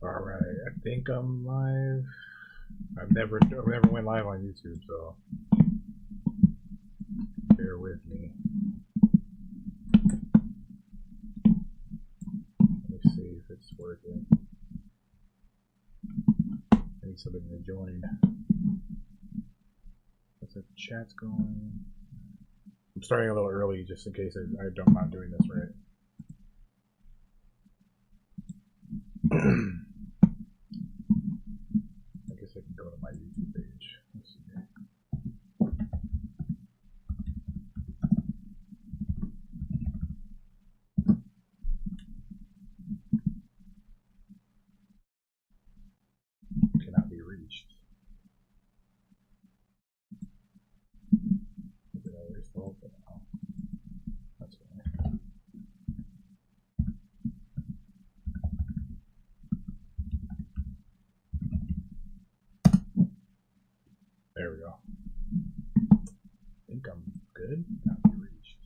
All right, I think I'm live. I've never went live on YouTube, so bear with me. Let me see if it's working. I need somebody to join. What's the chat's going? I'm starting a little early just in case I'm not doing this right. I guess I can go to my YouTube page. Let's see. Cannot be reached. Did I erase the whole thing? Oh, that's fine. There we go. I think I'm good. Not be reached.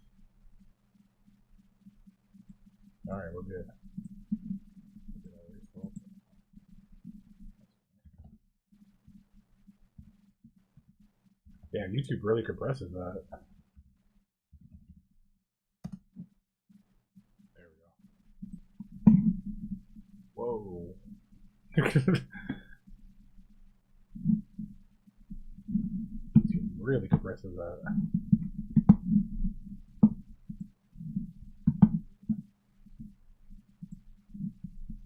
All right, we're good. Yeah, YouTube really compresses that. There we go. Whoa. YouTube really compresses that.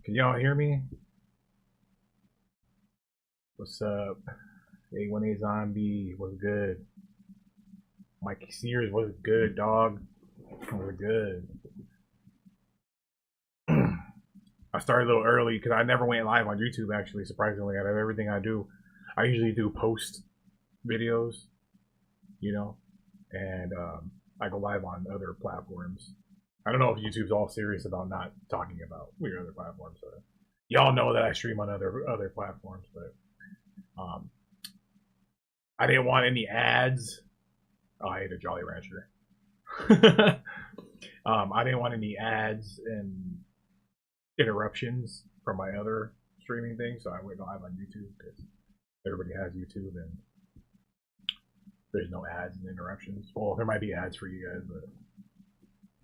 Can y'all hear me? What's up? A1A Zombie was good. Mikey Sears was good, dog. Was good. I started a little early because I never went live on YouTube, actually, surprisingly. Out of everything I do, I usually do post videos, you know, and I go live on other platforms. I don't know if YouTube's all serious about not talking about weird other platforms. So y'all know that I stream on other platforms, but I didn't want any ads. Oh, I ate a Jolly Rancher. I didn't want any ads and interruptions from my other streaming thing, so I went live on YouTube because everybody has YouTube and there's no ads and interruptions. Well, there might be ads for you guys, but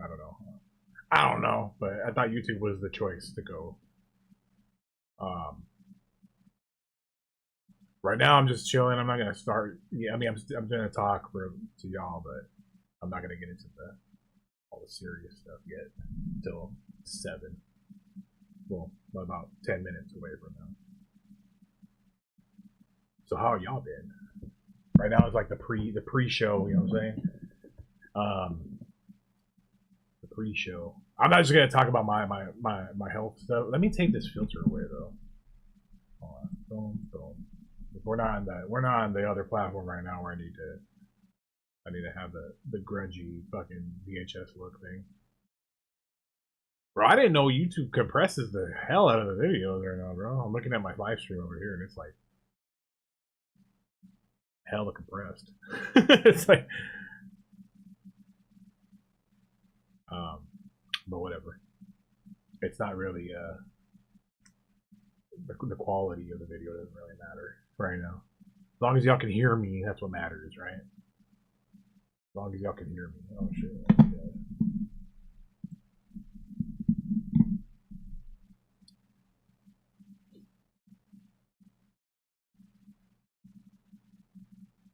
I don't know. I don't know, but I thought YouTube was the choice to go. Right now, I'm just chilling. I'm not gonna start. Yeah, I mean, I'm gonna talk to y'all, but I'm not gonna get into all the serious stuff yet until 7. Well, about 10 minutes away from now. So how y'all been? Right now it's like the pre-show. You know what I'm saying? The pre-show. I'm not just gonna talk about my health stuff. Let me take this filter away though. Hold on. Boom, boom. We're not on the other platform right now where I need to have the grungy fucking VHS look thing. Bro, I didn't know YouTube compresses the hell out of the videos right now, bro. I'm looking at my live stream over here and it's like hella compressed. It's like but whatever. It's not really the quality of the video doesn't really matter right now. As long as y'all can hear me, that's what matters, right? As long as y'all can hear me. Oh shit. Okay.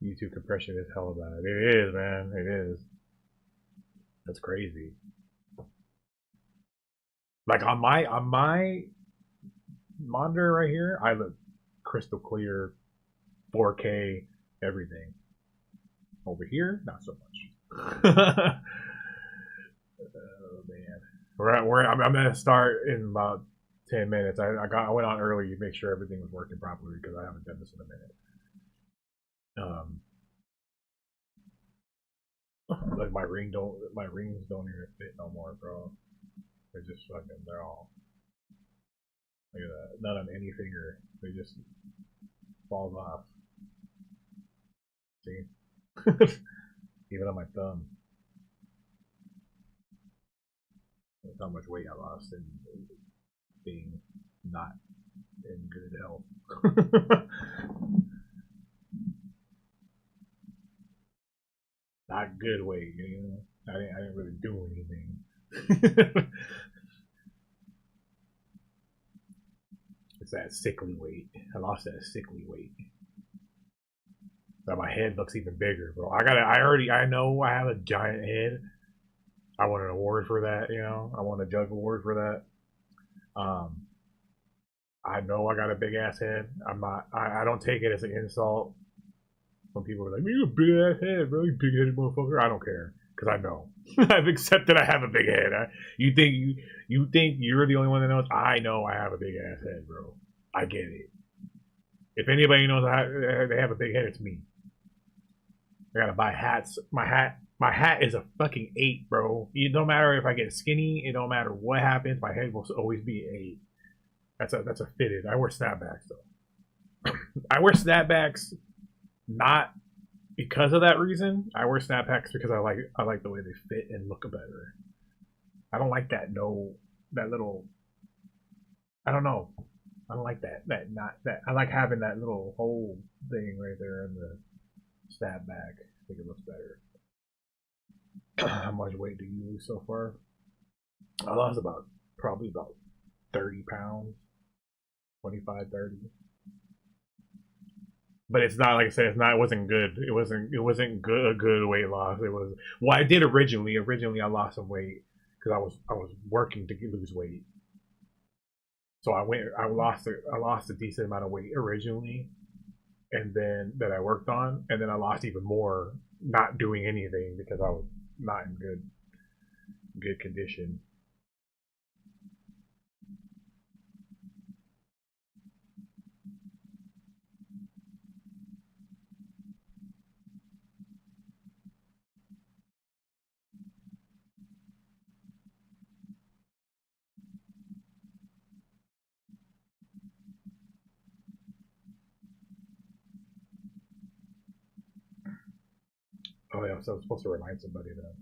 YouTube compression is hella bad. It is, man. It is. That's crazy. Like on my monitor right here, I look crystal clear, 4K, everything. Over here, not so much. Oh man, I'm gonna start in about 10 minutes. I went on early to make sure everything was working properly because I haven't done this in a minute. Like my rings don't even fit no more, bro. They're just fucking. They're all. Look at that. Not on any finger. They just falls off. See? Even on my thumb. That's how much weight I lost in being not in good health. Not good weight, you know. I didn't really do anything. It's that sickly weight. I lost that sickly weight. Now my head looks even bigger, bro. I know I have a giant head. I want an award for that, you know. I want a judge award for that. I know I got a big ass head. I don't take it as an insult. When people are like, "You have a big ass head, bro, you big headed motherfucker." I don't care because I know. I've accepted I have a big head. You think you're the only one that knows? I know I have a big ass head, bro. I get it. If anybody knows they have a big head, it's me. I gotta buy hats. My hat is a fucking 8, bro. It don't matter if I get skinny. It don't matter what happens. My head will always be 8. That's a fitted. I wear snapbacks though. I wear snapbacks not because of that reason. I wear snapbacks because I like the way they fit and look better. I don't like that little. I don't know. I don't like that. I like having that little hole thing right there in the snapback. I think it looks better. How much weight do you lose so far? I lost probably about 30 pounds, 25, 30. But it's not, like I said, it wasn't good. It wasn't good, a good weight loss. It was, well, I did originally. Originally, I lost some weight because I was working to lose weight. So I lost a decent amount of weight originally, and then that I worked on, and then I lost even more not doing anything because I was not in good condition. Oh yeah, so I was supposed to remind somebody that.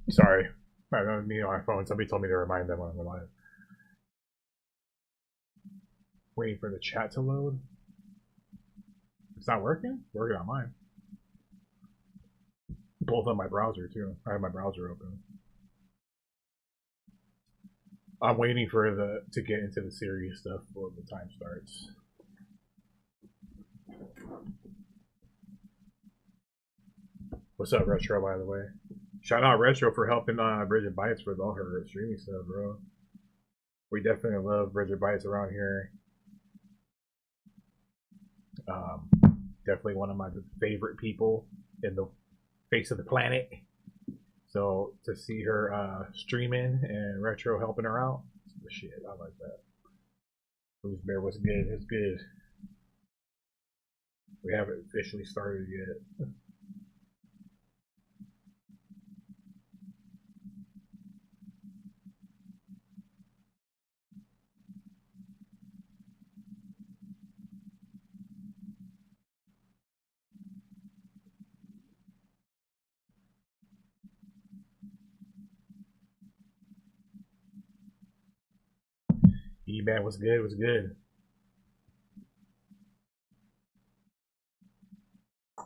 Sorry, I don't mean on my phone. Somebody told me to remind them when I'm live. Waiting for the chat to load. It's not working. It's working on mine. Both on my browser too. I have my browser open. I'm waiting for to get into the serious stuff before the time starts. What's up, Retro? By the way, shout out Retro for helping Bridget Bites with all her streaming stuff, bro. We definitely love Bridget Bites around here. Definitely one of my favorite people in the face of the planet. So to see her streaming and Retro helping her out, the shit. I like that. Who's Bear? What's good? It's good. We haven't officially started yet. E-Man, what's good? What's good? I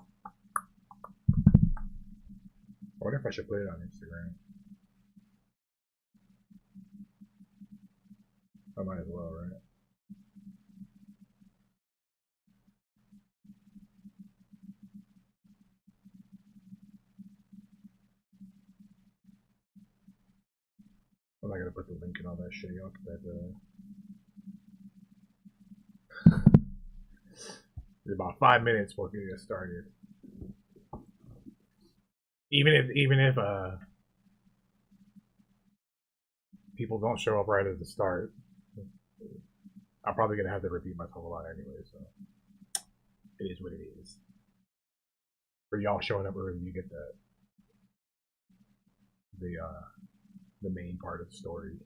wonder if I should put it on Instagram. I might as well, right? I'm not gonna put the link in all that shit, y'all. It's about 5 minutes before we get started. Even if people don't show up right at the start, I'm probably gonna have to repeat myself a lot anyway. So it is what it is. For y'all showing up early, you get the main part of the story.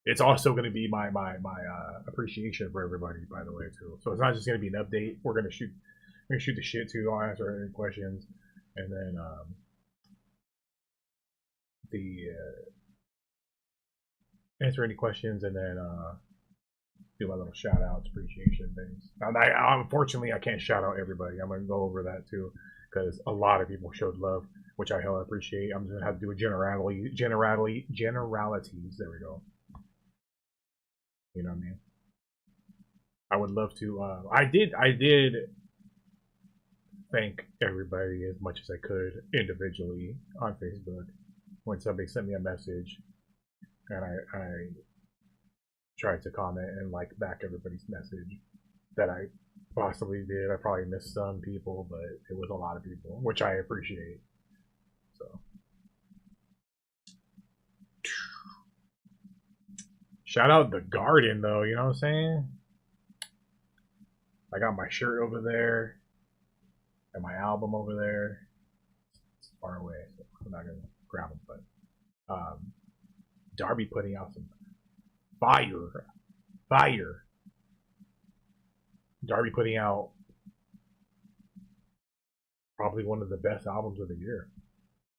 It's also going to be my appreciation for everybody, by the way, too. So it's not just going to be an update. We're gonna shoot the shit too. I'll answer any questions, and then the answer any questions, and then do my little shout outs, appreciation things. Unfortunately, I can't shout out everybody. I'm gonna go over that too because a lot of people showed love, which I hella appreciate. I'm just gonna have to do a generalities. There we go. You know what I mean? I would love to. I did thank everybody as much as I could individually on Facebook when somebody sent me a message, and I tried to comment and like back everybody's message that I possibly did. I probably missed some people, but it was a lot of people, which I appreciate. So. Shout out the garden though, you know what I'm saying? I got my shirt over there and my album over there. It's far away, so I'm not gonna grab them, but Darby putting out some fire. Darby putting out probably one of the best albums of the year,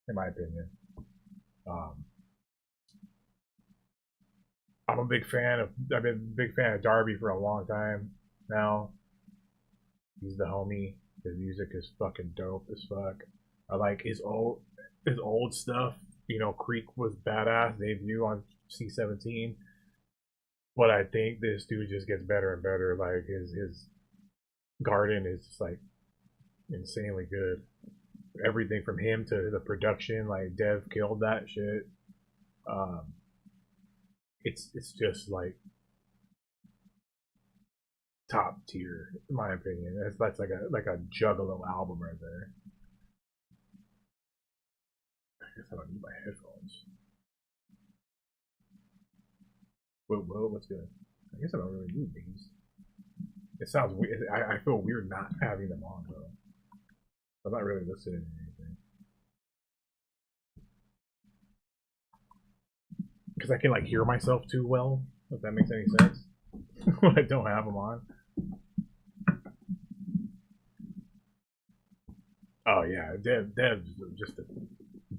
in my opinion. I've been a big fan of Darby for a long time now. He's the homie. His music is fucking dope as fuck. I like his old stuff. You know, Creek was badass debut on C17. But I think this dude just gets better and better. Like his Garden is just like insanely good. Everything from him to the production, like Dev killed that shit. It's just like top tier in my opinion. That's like a Juggalo album right there. I guess I don't need my headphones. Whoa, what's good? I guess I don't really need these. It sounds weird. I feel weird not having them on though. I'm not really listening to anything. Because I can like hear myself too well, if that makes any sense. When I don't have them on. Oh yeah, Dev's just a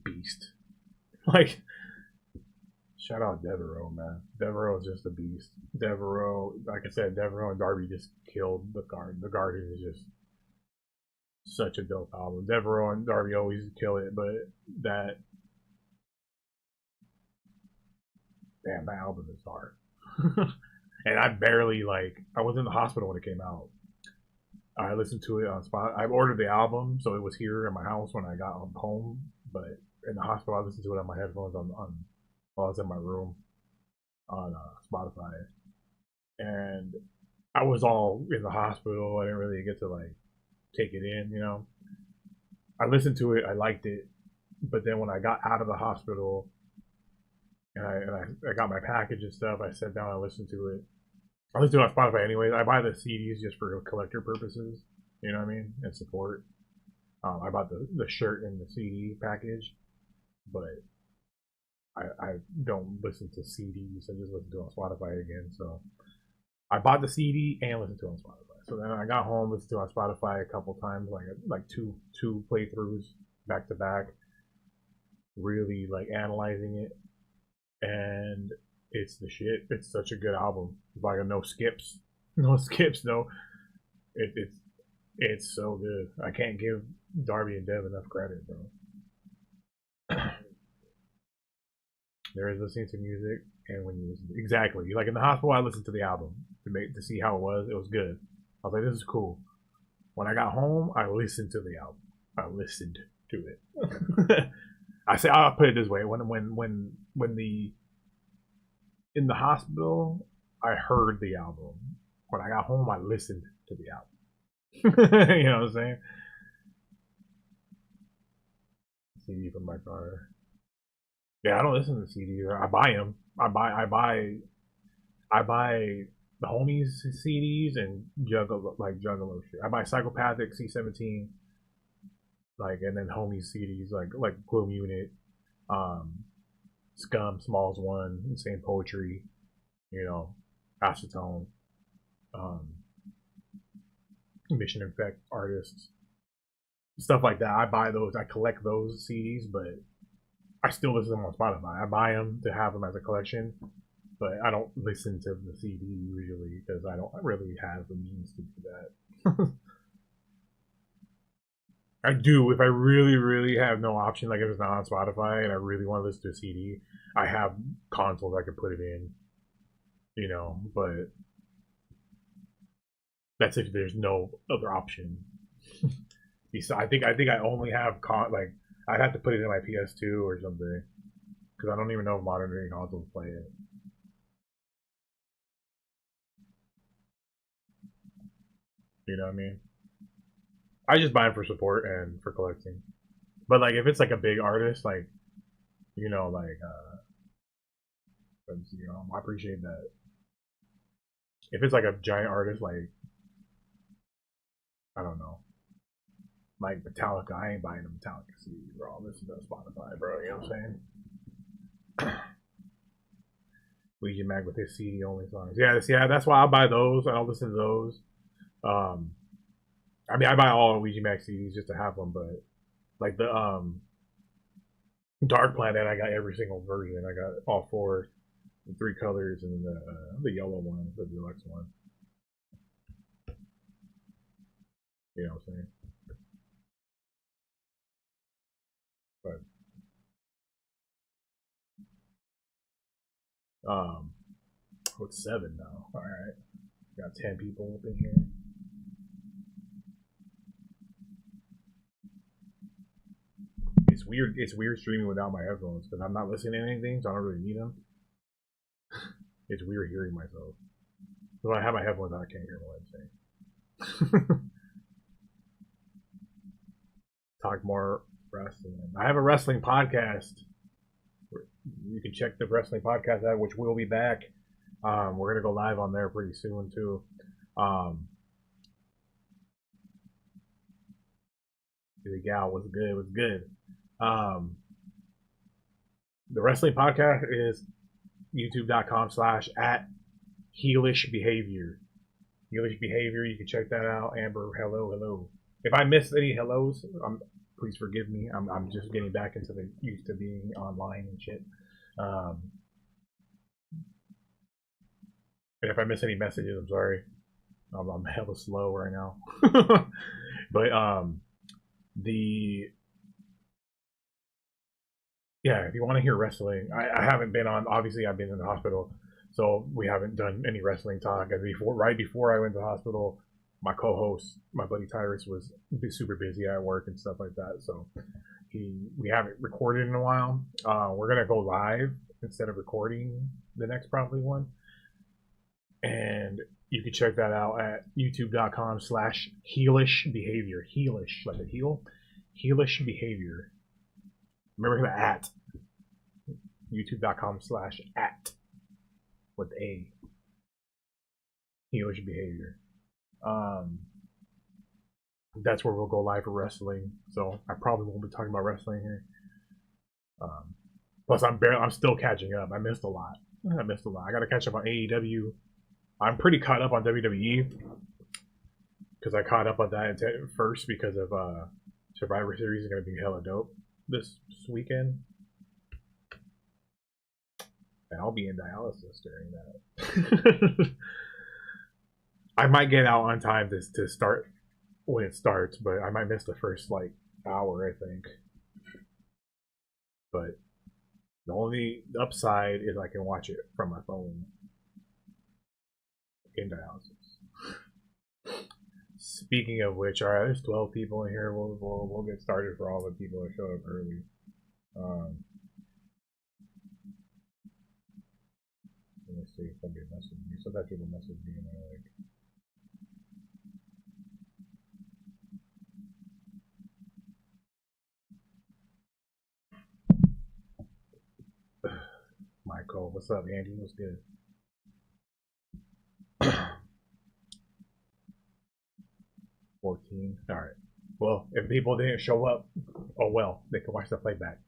beast. Like, shout out Devereaux, man. Devereaux is just a beast. Devereaux, like I said, Devereaux and Darby just killed the Garden. The Garden is just such a dope album. Devereaux and Darby always kill it, but that album is hard. And I barely I was in the hospital when it came out. I listened to it on Spot. I ordered the album, so it was here in my house when I got home. But in the hospital, I listened to it on my headphones on while I was in my room on Spotify. And I was all in the hospital. I didn't really get to take it in, you know. I listened to it. I liked it, but then when I got out of the hospital and I got my package and stuff, I sat down and listened to it. I listen to it on Spotify anyways. I buy the CDs just for collector purposes, you know what I mean, and support. I bought the shirt and the CD package, but I don't listen to CDs. I just listen to it on Spotify again. So I bought the CD and listened to it on Spotify. So then I got home, listened to it on Spotify a couple times, like two playthroughs back to back, really analyzing it, and it's the shit. It's such a good album. Like no skips, no. It's so good. I can't give Darby and Dev enough credit, bro. There is listening to music, and when you listen to, exactly like in the hospital, I listened to the album to see how it was. It was good. I was like, this is cool. When I got home, I listened to the album. I listened to it. I'll put it this way: when the in the hospital, I heard the album. When I got home, I listened to the album. You know what I'm saying? CD from my car. Yeah, I don't listen to CDs. I buy them. I buy the homies CDs and Juggalo shit. I buy Psychopathic C17, and then homies CDs like Gloom Unit, Scum, Smalls One, Insane Poetry, you know, Acetone, um, Mission Infect artists, stuff like that. I buy those. I collect those CDs, but I still listen to them on Spotify. I buy them to have them as a collection, but I don't listen to the CD usually because I don't really have the means to do that. I do if I really, really have no option. Like if it's not on Spotify and I really want to listen to a CD, I have consoles I can put it in, But that's if there's no other option. I think I only have like I'd have to put it in my PS2 or something because I don't even know if modern day consoles play it. You know what I mean? I just buy them for support and for collecting. But like if it's like a big artist, like like I appreciate that. If it's like a giant artist, like I don't know, like Metallica, I ain't buying a Metallica CD, bro. I'll listen to Spotify, bro. You know what I'm saying? Ouija Mag with his CD only songs. Yeah, that's why I buy those. I'll listen to those. I mean, I buy all Ouija Mag CDs just to have them, but like the Dark Planet, I got every single version. I got all four, the three colors, and the yellow one, the deluxe one. You know what I'm saying? But what's 7 now? All right, got 10 people up in here. It's weird. It's weird streaming without my headphones because I'm not listening to anything, so I don't really need them. It's weird hearing myself. When I have my headphones on, I can't hear what I'm saying. Talk more wrestling. I have a wrestling podcast. You can check the wrestling podcast out, which will be back. We're gonna go live on there pretty soon too. The gal was good. Was good. The wrestling podcast is youtube.com/@heelish behavior. Heelish behavior. You can check that out. Amber, hello. If I missed any hellos, please forgive me. I'm just getting back into the used to being online and shit. And if I miss any messages, I'm sorry. I'm hella slow right now. But if you want to hear wrestling, I haven't been on. Obviously, I've been in the hospital, so we haven't done any wrestling talk. And right before I went to the hospital, my co-host, my buddy Tyrus, was super busy at work and stuff like that. So we haven't recorded in a while. We're gonna go live instead of recording the next probably one, and you can check that out at youtube.com/heelish behavior. Heelish, like a heel. Heelish behavior. Remember the at. youtube.com/@ with a heelish behavior. That's where we'll go live for wrestling. So I probably won't be talking about wrestling here. Plus, I'm still catching up. I missed a lot. I got to catch up on AEW. I'm pretty caught up on WWE because I caught up on that first because of Survivor Series is going to be hella dope this weekend. And I'll be in dialysis during that. I might get out on time to start when it starts, but I might miss the first hour, I think. But the only upside is I can watch it from my phone in dialysis. Speaking of which, all right, there's 12 people in here. We'll get started for all the people that showed up early. Let me see if somebody messaged me. Sometimes people message me and they're like, Michael, what's up, Andy? What's good? 14. All right. Well, if people didn't show up, oh well, they can watch the playback.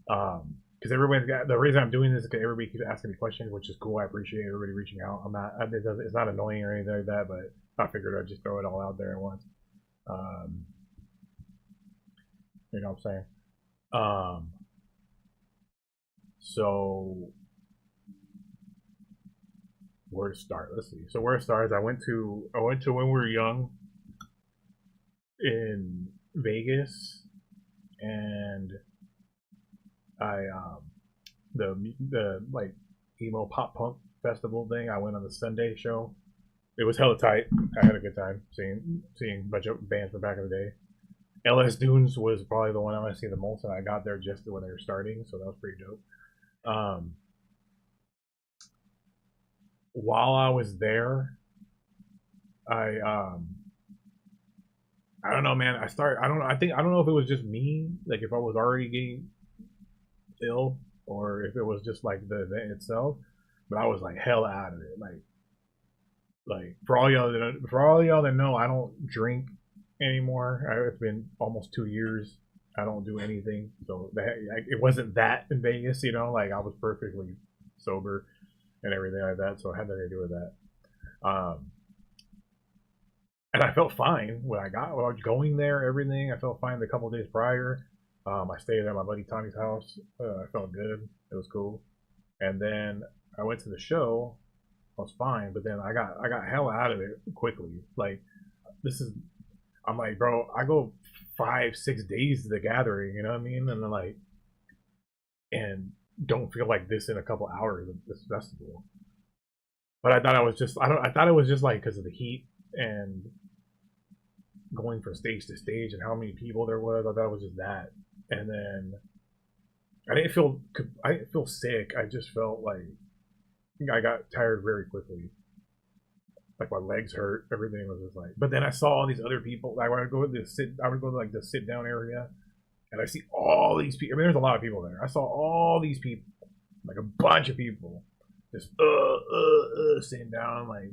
Because everybody's got the reason I'm doing this is because everybody keeps asking me questions, which is cool. I appreciate everybody reaching out. It's not annoying or anything like that, but I figured I'd just throw it all out there at once. You know what I'm saying? So where to start? Let's see. So where to start is I went to when we were young in Vegas, and I the like emo pop punk festival thing. I went on the Sunday show. It was hella tight. I had a good time seeing a bunch of bands from back in the day. LS Dunes was probably the one I want to see the most, and I got there just when they were starting, so that was pretty dope. While I was there, I don't know, man. I don't know. I don't know if it was just me, like if I was already getting ill, or if it was just like the event itself. But I was like hell out of it. Like for all y'all that know, I don't drink anymore. It's been almost 2 years. I don't do anything, so it wasn't that in Vegas, you know. Like I was perfectly sober and everything like that, so it had nothing to do with that. And I felt fine when I was going there. Everything I felt fine the couple of days prior. I stayed at my buddy Tommy's house. I felt good. It was cool. And then I went to the show. I was fine, but then I got hell out of it quickly. Like I'm like, bro, I go 5-6 days to the gathering, you know what I mean? And then and don't feel like this in a couple hours of this festival. But I thought I thought it was just like because of the heat and going from stage to stage and how many people there was. I thought it was just that. And then I didn't feel sick. I just felt like I got tired very quickly. Like my legs hurt. Everything was just like. But then I saw all these other people. Like when I would go to like the sit down area, and I see all these people. I mean, there's a lot of people there. I saw all these people, like a bunch of people, just sitting down, like,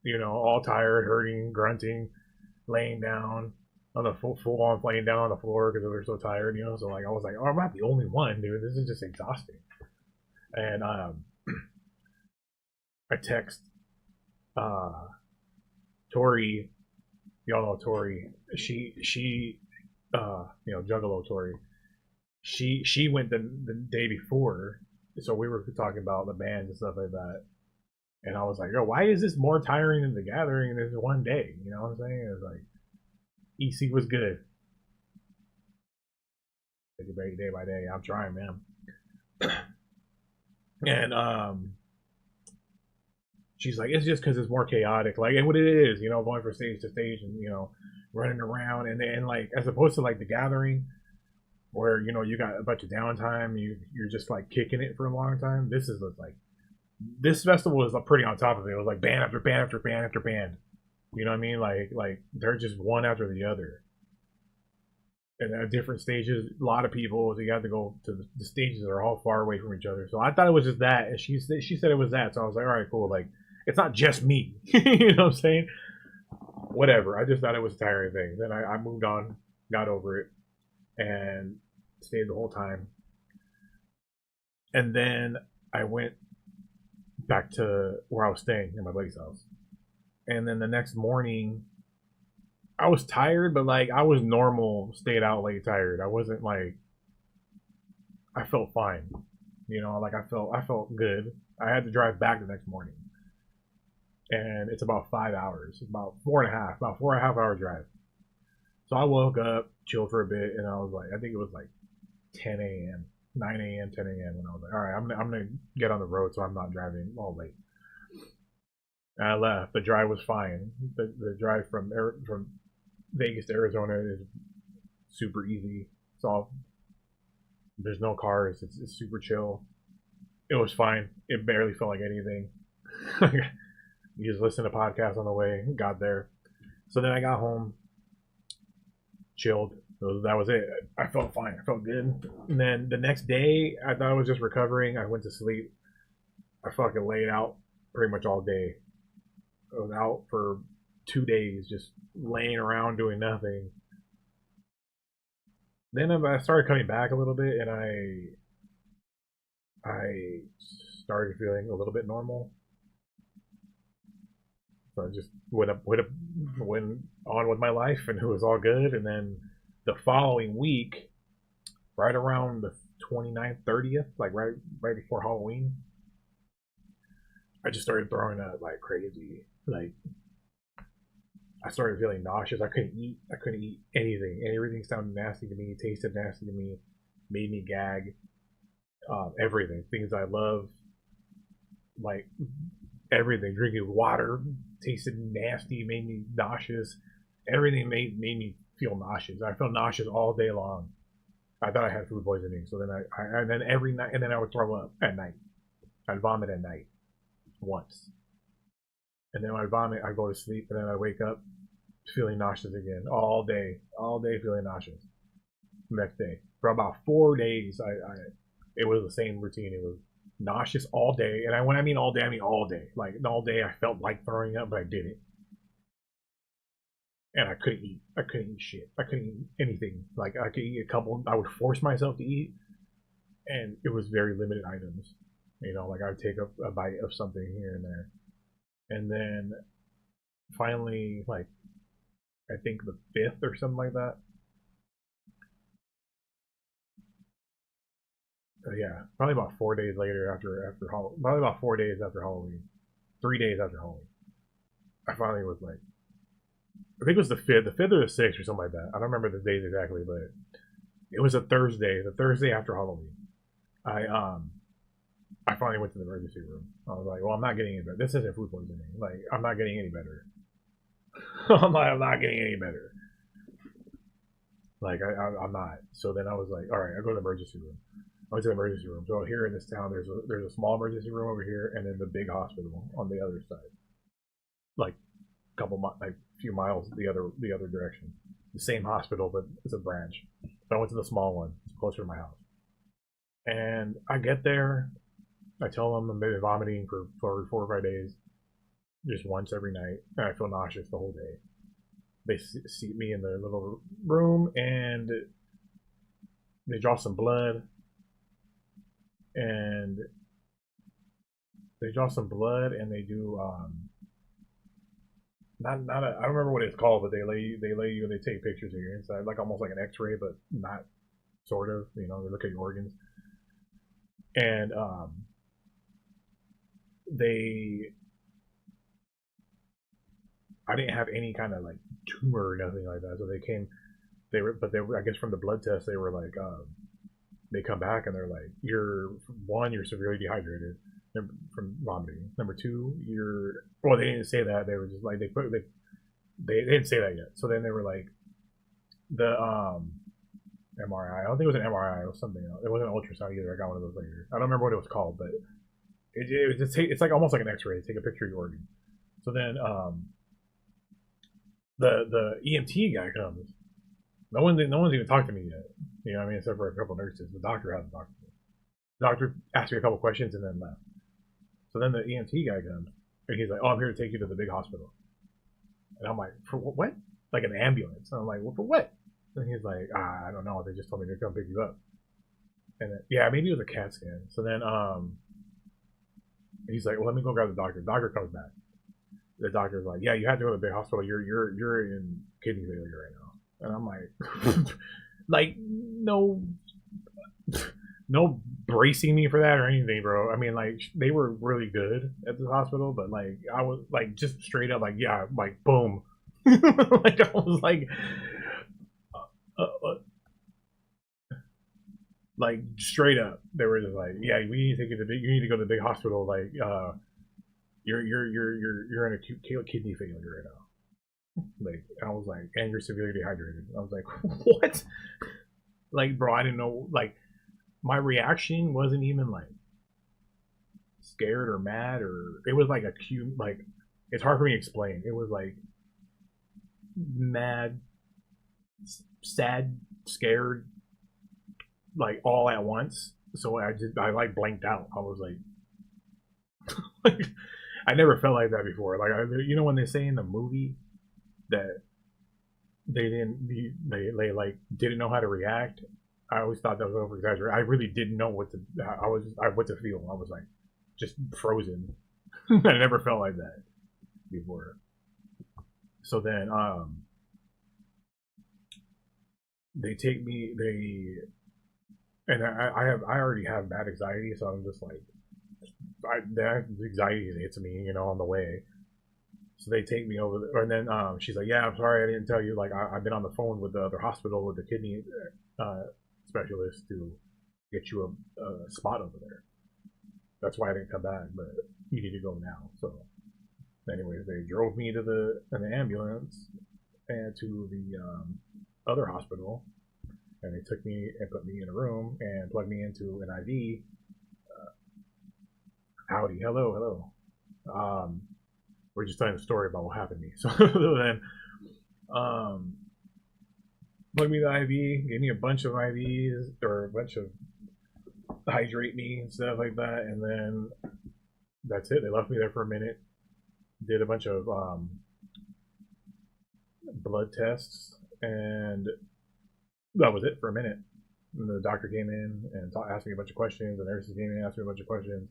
you know, all tired, hurting, grunting, laying down on the full on laying down on the floor because they were so tired, you know. So like I was like, oh, I'm not the only one, dude. This is just exhausting. And I text Tori, y'all know Tori. She you know, Juggalo Tori. She went the day before, so we were talking about the bands and stuff like that. And I was like, yo, why is this more tiring than the gathering in this one day? You know what I'm saying? It was like EC was good. Take it back day by day. I'm trying, man. And she's like, it's just because it's more chaotic, like, and what it is, you know, going from stage to stage and, you know, running around, and then like as opposed to like the gathering where, you know, you got a bunch of downtime, you're just like kicking it for a long time. This festival was pretty on top of it. It was like band after band after band after band. You know what I mean? Like they're just one after the other. And at different stages, a lot of people. So you have to go to the stages that are all far away from each other. So I thought it was just that, and she said it was that. So I was like, all right, cool. Like it's not just me. You know what I'm saying? Whatever. I just thought it was a tiring thing. Then I moved on, got over it, and stayed the whole time. And then I went back to where I was staying in my buddy's house. And then the next morning, I was tired, but like I was normal, stayed out late tired. I wasn't like, I felt fine. You know, like I felt good. I had to drive back the next morning. And it's about 5 hours. It's about 4.5 hour drive. So I woke up, chilled for a bit, and I was like, I think it was like 10 a.m., 9 a.m., 10 a.m. when I was like, all right, I'm gonna get on the road so I'm not driving all late. And I left. The drive was fine. The drive from Vegas to Arizona is super easy. It's all, there's no cars. It's super chill. It was fine. It barely felt like anything. You just listen to podcasts on the way. Got there. So then I got home, chilled. That was it. I felt fine. I felt good. And then the next day, I thought I was just recovering. I went to sleep. I fucking laid out pretty much all day. I was out for 2 days, just laying around doing nothing. Then I started coming back a little bit, and I started feeling a little bit normal. So I just went on with my life, and it was all good. And then the following week, right around the 29th, 30th, like right before Halloween, I just started throwing up like crazy. Like I started feeling nauseous. I couldn't eat. I couldn't eat anything. Everything sounded nasty to me. Tasted nasty to me. Made me gag. Everything. Things I love. Like everything. Drinking water tasted nasty. Made me nauseous. Everything made me feel nauseous. I felt nauseous all day long. I thought I had food poisoning. So then and then every night, and then I would throw up at night. I'd vomit at night once. And then when I vomit, I go to sleep, and then I wake up feeling nauseous again all day feeling nauseous. Next day, for about 4 days, it was the same routine. It was nauseous all day, and when I mean all day, I mean all day. Like all day, I felt like throwing up, but I didn't, and I couldn't eat. I couldn't eat shit. I couldn't eat anything. Like I could eat a couple. I would force myself to eat, and it was very limited items. You know, like I'd take a bite of something here and there, and then finally, like I think the 5th or something like that. Yeah, probably about 4 days later after Halloween. Probably about 4 days after Halloween, 3 days after Halloween. I finally was like, I think it was the fifth or the sixth or something like that. I don't remember the days exactly, but it was a Thursday, the Thursday after Halloween. I I finally went to the emergency room. I was like, well, I'm not getting any better. This isn't food poisoning. Like, I'm not getting any better. I'm not getting any better. Like, I'm not. So then I was like, all right, I'll go to the emergency room. I went to the emergency room. So here in this town, there's a small emergency room over here, and then the big hospital on the other side, like like a few miles the other direction. The same hospital, but it's a branch. So I went to the small one. It's closer to my house. And I get there. I tell them I'm maybe vomiting for 4 or 5 days, just once every night, and I feel nauseous the whole day. They seat me in the little room, and they draw some blood, and and they do not I don't remember what it's called, but they lay you and they take pictures of your inside, like almost like an X-ray, but not sort of. You know, they look at your organs, and they I didn't have any kind of like tumor or nothing like that. So they were, I guess from the blood test, they were like, they come back and they're like, you're severely dehydrated from vomiting. Number two, well, they didn't say that. They were just like, they didn't say that yet. So then they were like, the, MRI, I don't think it was an MRI, it was something else. It wasn't an ultrasound either. I got one of those later. I don't remember what it was called, but it's like almost like an X-ray. Take a picture of your organ. So then, the EMT guy comes. No one's even talked to me yet. You know what I mean? Except for a couple of nurses. The doctor hasn't talked to me. The doctor asked me a couple questions and then left. So then the EMT guy comes and he's like, "Oh, I'm here to take you to the big hospital." And I'm like, "For what?" Like an ambulance. And I'm like, "Well, for what?" And he's like, "I don't know. They just told me to come pick you up." And then, yeah, maybe it was a CAT scan. So then he's like, "Well, let me go grab the doctor." The doctor comes back. The doctor's like, "Yeah, you have to go to the big hospital. You're in kidney failure right now." And I'm like, like no bracing me for that or anything, bro. I mean, like they were really good at the hospital, but like I was like just straight up like, yeah, like boom, like I was uh, uh, like straight up. They were just like, yeah, we need to take you to you need to go to the big hospital. Like, you're in acute kidney failure right now. Like I was like, and you're severely dehydrated. I was like, what? Like, bro, I didn't know. Like, my reaction wasn't even like scared or mad, or it was like acute. Like, it's hard for me to explain. It was like mad, sad, scared, like all at once. So I like blanked out. I was like, like I never felt like that before. Like you know when they say in the movie that they like didn't know how to react. I always thought that was over exaggerated. I really didn't know what to. What to feel. I was like just frozen. I never felt like that before. So then, they take me. And I already have bad anxiety, so I'm just like, that anxiety hits me, on the way. So they take me over there, and then she's like, "Yeah, I'm sorry, I didn't tell you. Like, I've been on the phone with the other hospital with the kidney specialist to get you a spot over there. That's why I didn't come back, but you need to go now." So, anyways, they drove me to in the ambulance and to the other hospital, and they took me and put me in a room and plugged me into an IV. Howdy, hello. We're just telling a story about what happened to me. So then, plugged me the IV, gave me a bunch of IVs or a bunch of hydrate me and stuff like that, and then that's it. They left me there for a minute, did a bunch of blood tests, and that was it for a minute. And the doctor came in and asked me a bunch of questions. The nurses came in and asked me a bunch of questions.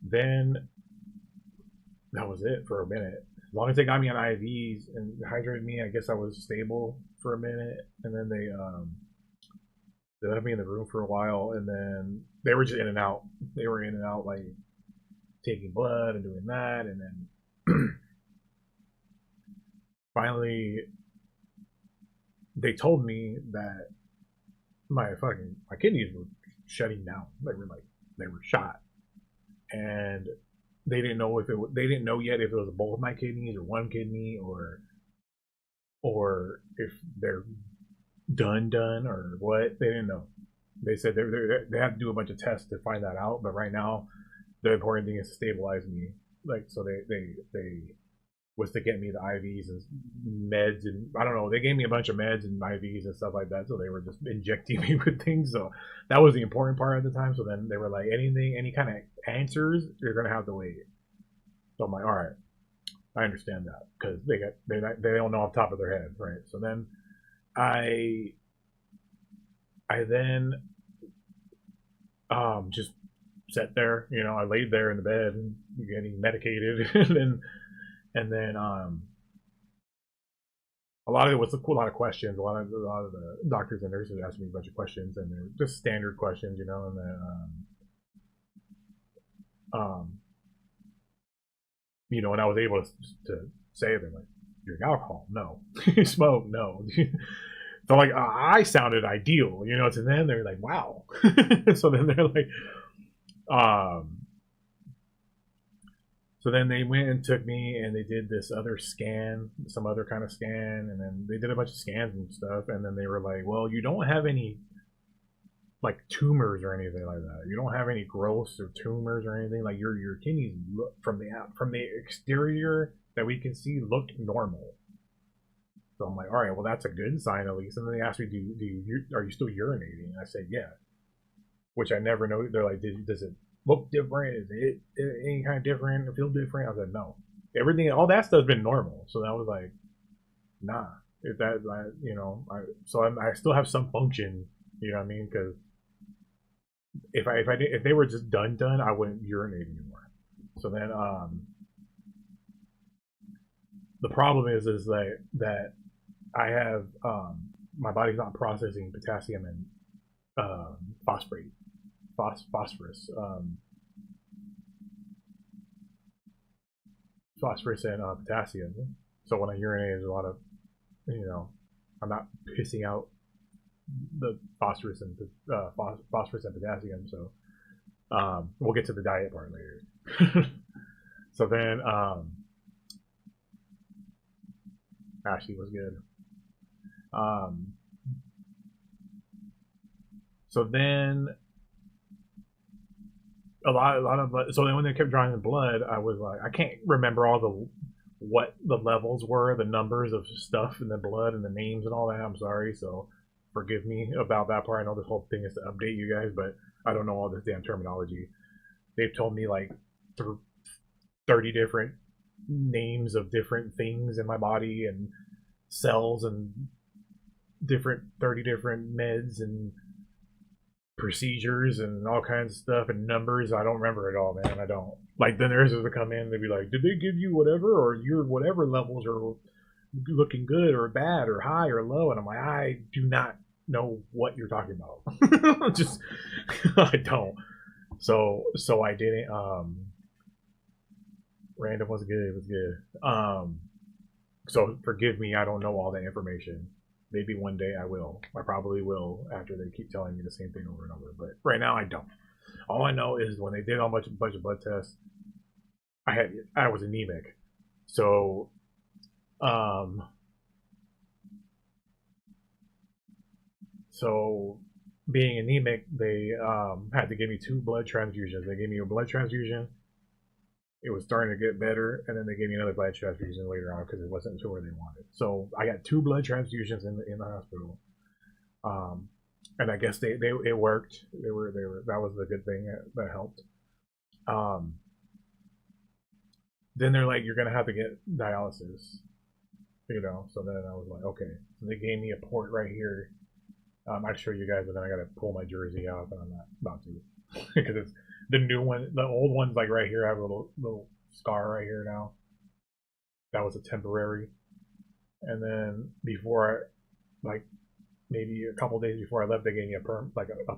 Then that was it for a minute. As long as they got me on IVs and hydrated me, I guess I was stable for a minute. And then they left me in the room for a while, and then they were just in and out. They were in and out, like taking blood and doing that, and then finally they told me that my kidneys were shutting down. They were shot, and they didn't know they didn't know yet if it was both my kidneys or one kidney or if they're done or what. They didn't know. They said they had to do a bunch of tests to find that out, but right now the important thing is to stabilize me. Like, so they was to get me the IVs and meds, and I don't know, they gave me a bunch of meds and IVs and stuff like that, so they were just injecting me with things. So that was the important part at the time. So then they were like, any kind of answers, you're gonna have to wait. So I'm like, all right, I understand that, because they don't know off the top of their head, right? So then I then just sat there, I laid there in the bed getting medicated, and then a lot of it was a lot of questions. A lot of the doctors and nurses asked me a bunch of questions, and they're just standard questions, and then and I was able to say them, like, drink alcohol? No. You smoke? No. So like, I sounded ideal, to them they're like, wow. So then they're like, so then they went and took me and they did this other scan, some other kind of scan, and then they did a bunch of scans and stuff, and then they were like, well, you don't have any like tumors or anything like that. You don't have any growths or tumors or anything. Like, your kidneys look from the exterior that we can see looked normal. So I'm like, all right, well, that's a good sign at least. And then they asked me, are you still urinating? And I said, yeah, which I never know. They're like, does it look different? Is it any kind of different or feel different? I said, no. All that stuff's been normal. So that was like, nah. If that, I still have some function. You know what I mean? Because if they were just done, I wouldn't urinate anymore. So then, the problem is that I have my body's not processing potassium and phosphorus. Phosphorus and potassium. So when I urinate, there's a lot of, I'm not pissing out the phosphorus and potassium. So we'll get to the diet part later. So then, Ashley was good. So then a lot of blood. So then when they kept drawing the blood, I was like, I can't remember what the levels were, the numbers of stuff in the blood and the names and all that. I'm sorry, so forgive me about that part. I know this whole thing is to update you guys, but I don't know all this damn terminology. They've told me like 30 different names of different things in my body and cells and 30 different meds and procedures and all kinds of stuff and numbers. I don't remember it all, man. I don't. Like the nurses would come in, they'd be like, "Did they give you whatever, or your whatever levels are looking good or bad or high or low?" And I'm like, I do not know what you're talking about. Just I don't. So I didn't. Random was good. It was good. So forgive me. I don't know all that information. Maybe one day I will. I probably will after they keep telling me the same thing over and over. But right now I don't. All I know is when they did a bunch of blood tests, I was anemic. So so being anemic, they had to give me 2 blood transfusions. They gave me a blood transfusion. It was starting to get better, and then they gave me another blood transfusion later on because it wasn't to where they wanted. So I got 2 blood transfusions in the hospital, and I guess it worked. They were that was the good thing that helped. Then they're like, "You're gonna have to get dialysis," So then I was like, "Okay." So they gave me a port right here. I'd show you guys, but then I gotta pull my jersey out, but I'm not about to because it's the new one. The old one's like right here. I have a little scar right here now. That was a temporary. And then before like maybe a couple days before I left, they gave me a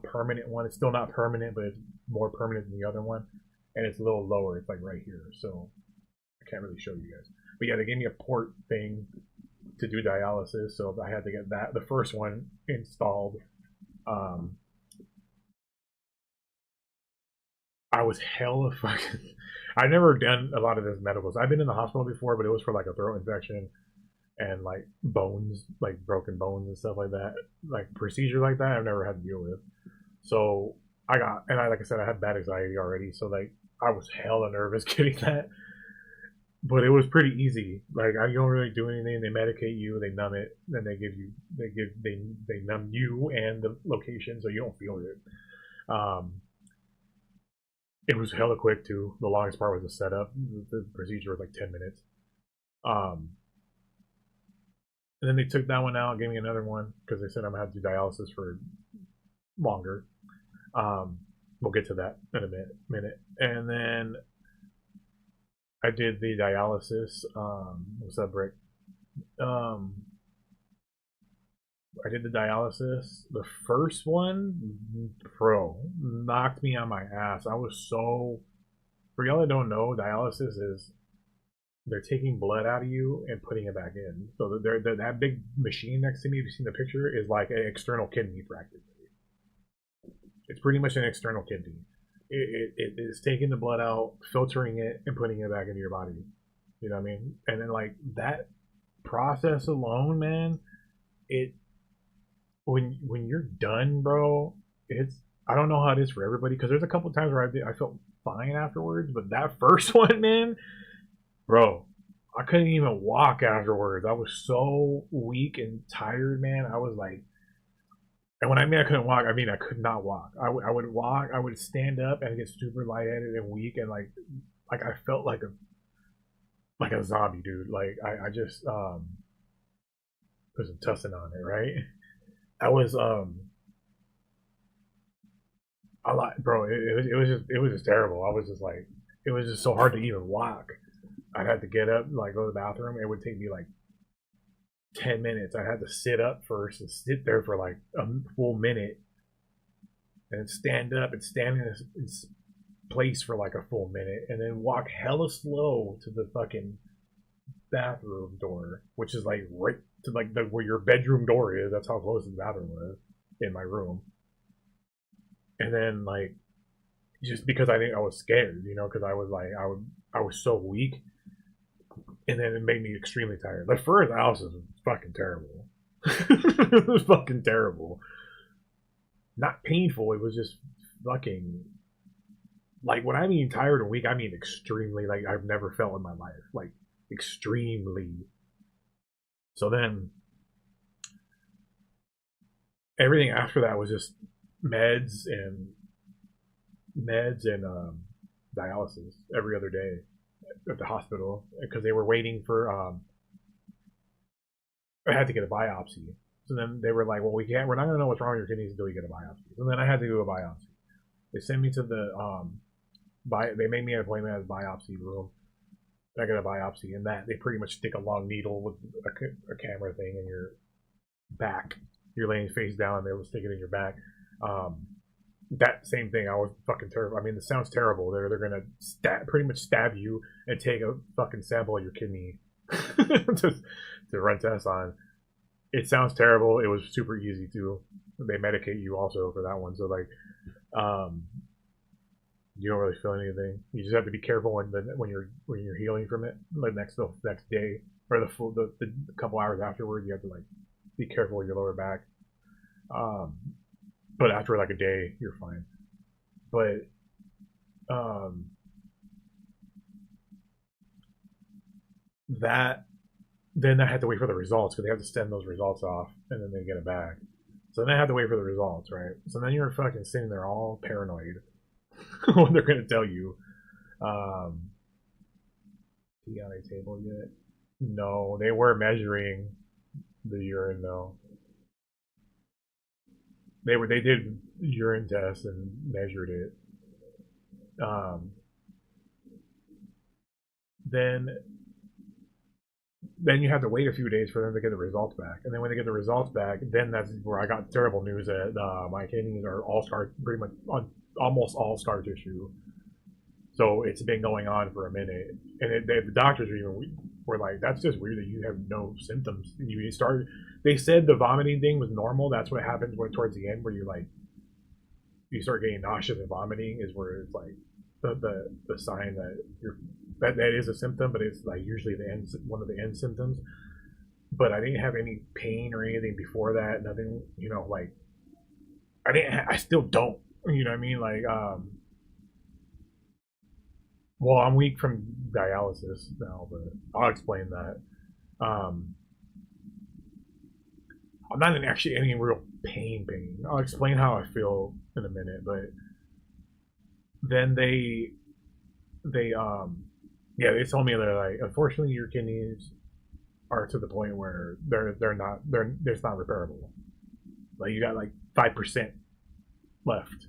permanent one. It's still not permanent, but it's more permanent than the other one, and it's a little lower. It's like right here, so I can't really show you guys. But yeah, they gave me a port thing to do dialysis, so I had to get the first one installed. I was hella fucking. I've never done a lot of this medicals. I've been in the hospital before, but it was for like a throat infection and like bones, like broken bones and stuff like that. Like procedures like that, I've never had to deal with. So like I said, I had bad anxiety already, so like I was hella nervous getting that. But it was pretty easy. Like you don't really do anything. They medicate you, they numb it, then they numb you and the location, so you don't feel it. It was hella quick too. The longest part was the setup. The procedure was like 10 minutes. And then they took that one out, gave me another one because they said I'm gonna have to do dialysis for longer. We'll get to that in a minute. And then I did the dialysis. What's up, Brick? I did the dialysis. The first one, bro, knocked me on my ass. I was so. For y'all that don't know, dialysis is they're taking blood out of you and putting it back in. So that big machine next to me, if you've seen the picture, is like an external kidney practically. It's pretty much an external kidney. It is taking the blood out, filtering it, and putting it back into your body. You know what I mean? And then like that process alone, man, when you're done, bro, I don't know how it is for everybody because there's a couple times where I felt fine afterwards, but that first one, man, bro, I couldn't even walk afterwards. I was so weak and tired, man. I was like, and when I mean I couldn't walk, I mean I could not walk. I would walk, I would stand up and get super lightheaded and weak, and like I felt like a zombie, dude. Like I just put some tussin on it, right? I was a lot, bro. It was just terrible. I was just like, it was just so hard to even walk. I'd have to get up, like go to the bathroom. It would take me like 10 minutes. I had to sit up first and sit there for like a full minute, and stand up and stand in place for like a full minute, and then walk hella slow to the fucking bathroom door, which is like right to like where your bedroom door is. That's how close the bathroom was in my room. And then like just because I think I was scared, because I was like I was so weak, and then it made me extremely tired. The first house was fucking terrible. It was fucking terrible. Not painful. It was just fucking like when I mean tired and weak, I mean extremely. Like I've never felt in my life. Like extremely. So then everything after that was just meds and dialysis every other day at the hospital because they were waiting for I had to get a biopsy. So then they were like, well, we're not gonna know what's wrong with your kidneys until you get a biopsy. So then I had to do a biopsy. They sent me to the they made me an appointment at the biopsy room. I got a biopsy, and that they pretty much stick a long needle with a camera thing in your back. You're laying face down, and they will stick it in your back. That same thing, I was fucking terrible. I mean, it sounds terrible. They're gonna pretty much stab you and take a fucking sample of your kidney to run tests on. It sounds terrible. It was super easy too. They medicate you also for that one, so like, you don't really feel anything. You just have to be careful when you're healing from it. The next day or the couple hours afterwards, you have to like be careful with your lower back. But after like a day, you're fine. But then I had to wait for the results because they have to send those results off and then they get it back. So then I had to wait for the results, right? So then you're fucking sitting there all paranoid what they're gonna tell you. Tea on a table yet? No, they were measuring the urine though. They did urine tests and measured it. Then you have to wait a few days for them to get the results back, and then when they get the results back, then that's where I got terrible news that my kidneys are all scar, pretty much almost all scar tissue. So it's been going on for a minute, and the doctors were like, "That's just weird that you have no symptoms." You started. They said the vomiting thing was normal. That's what happens towards the end, where you start getting nauseous and vomiting, is where it's like the sign that that is a symptom, but it's like usually one of the end symptoms. But I didn't have any pain or anything before that. Nothing, like I still don't. You know what I mean? Like, well, I'm weak from dialysis now, but I'll explain that. I'm not in actually any real pain. I'll explain how I feel in a minute, but then they told me they're like, unfortunately, your kidneys are to the point where it's not repairable. Like you got like 5% left,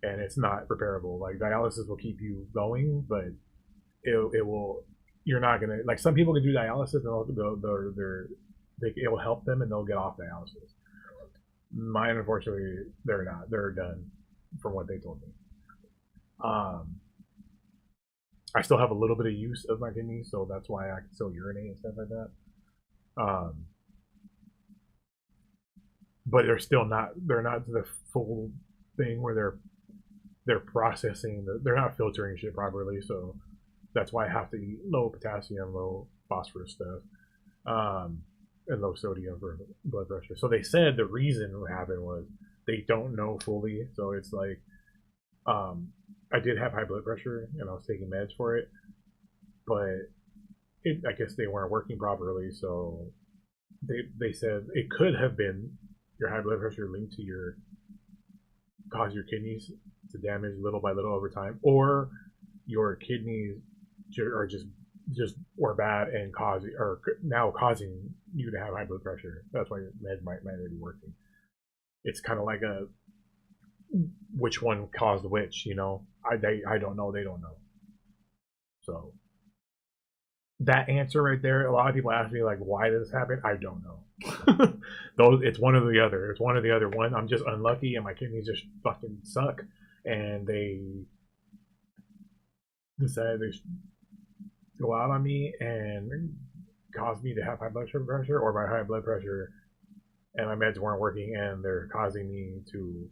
and it's not repairable. Like dialysis will keep you going, but it will. You're not gonna, like, some people can do dialysis and it will help them and they'll get off dialysis. Mine, unfortunately, they're not. They're done, from what they told me. I still have a little bit of use of my kidneys, so that's why I can still urinate and stuff like that. But they're not the full thing where they're processing, they're not filtering shit properly, so that's why I have to eat low potassium, low phosphorus stuff, and low sodium for blood pressure. So they said the reason what happened was they don't know fully. So it's like, I did have high blood pressure and I was taking meds for it, but I guess they weren't working properly. So they said it could have been your high blood pressure linked to cause your kidneys to damage little by little over time, or your kidneys are just bad and causing you to have high blood pressure. That's why your meds might not be working. It's kind of like which one caused which, I don't know, they don't know. So that answer right there, a lot of people ask me like, why did this happen? I don't know. It's one or the other. It's one or the other. One, I'm just unlucky and my kidneys just fucking suck, and they decided they go out on me and cause me to have high blood pressure, or my high blood pressure and my meds weren't working and they're causing me to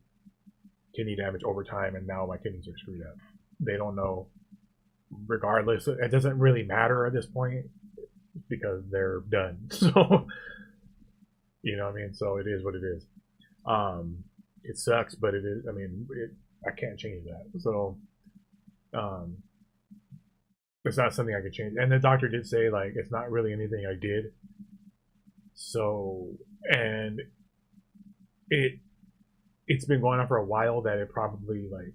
kidney damage over time, and now my kidneys are screwed up. They don't know. Regardless, it doesn't really matter at this point because they're done. So, you know what I mean? So it is what it is. It sucks, but it is. I mean, I can't change that. So, it's not something I could change. And the doctor did say, like, it's not really anything I did. So, and it's been going on for a while, that it probably, like,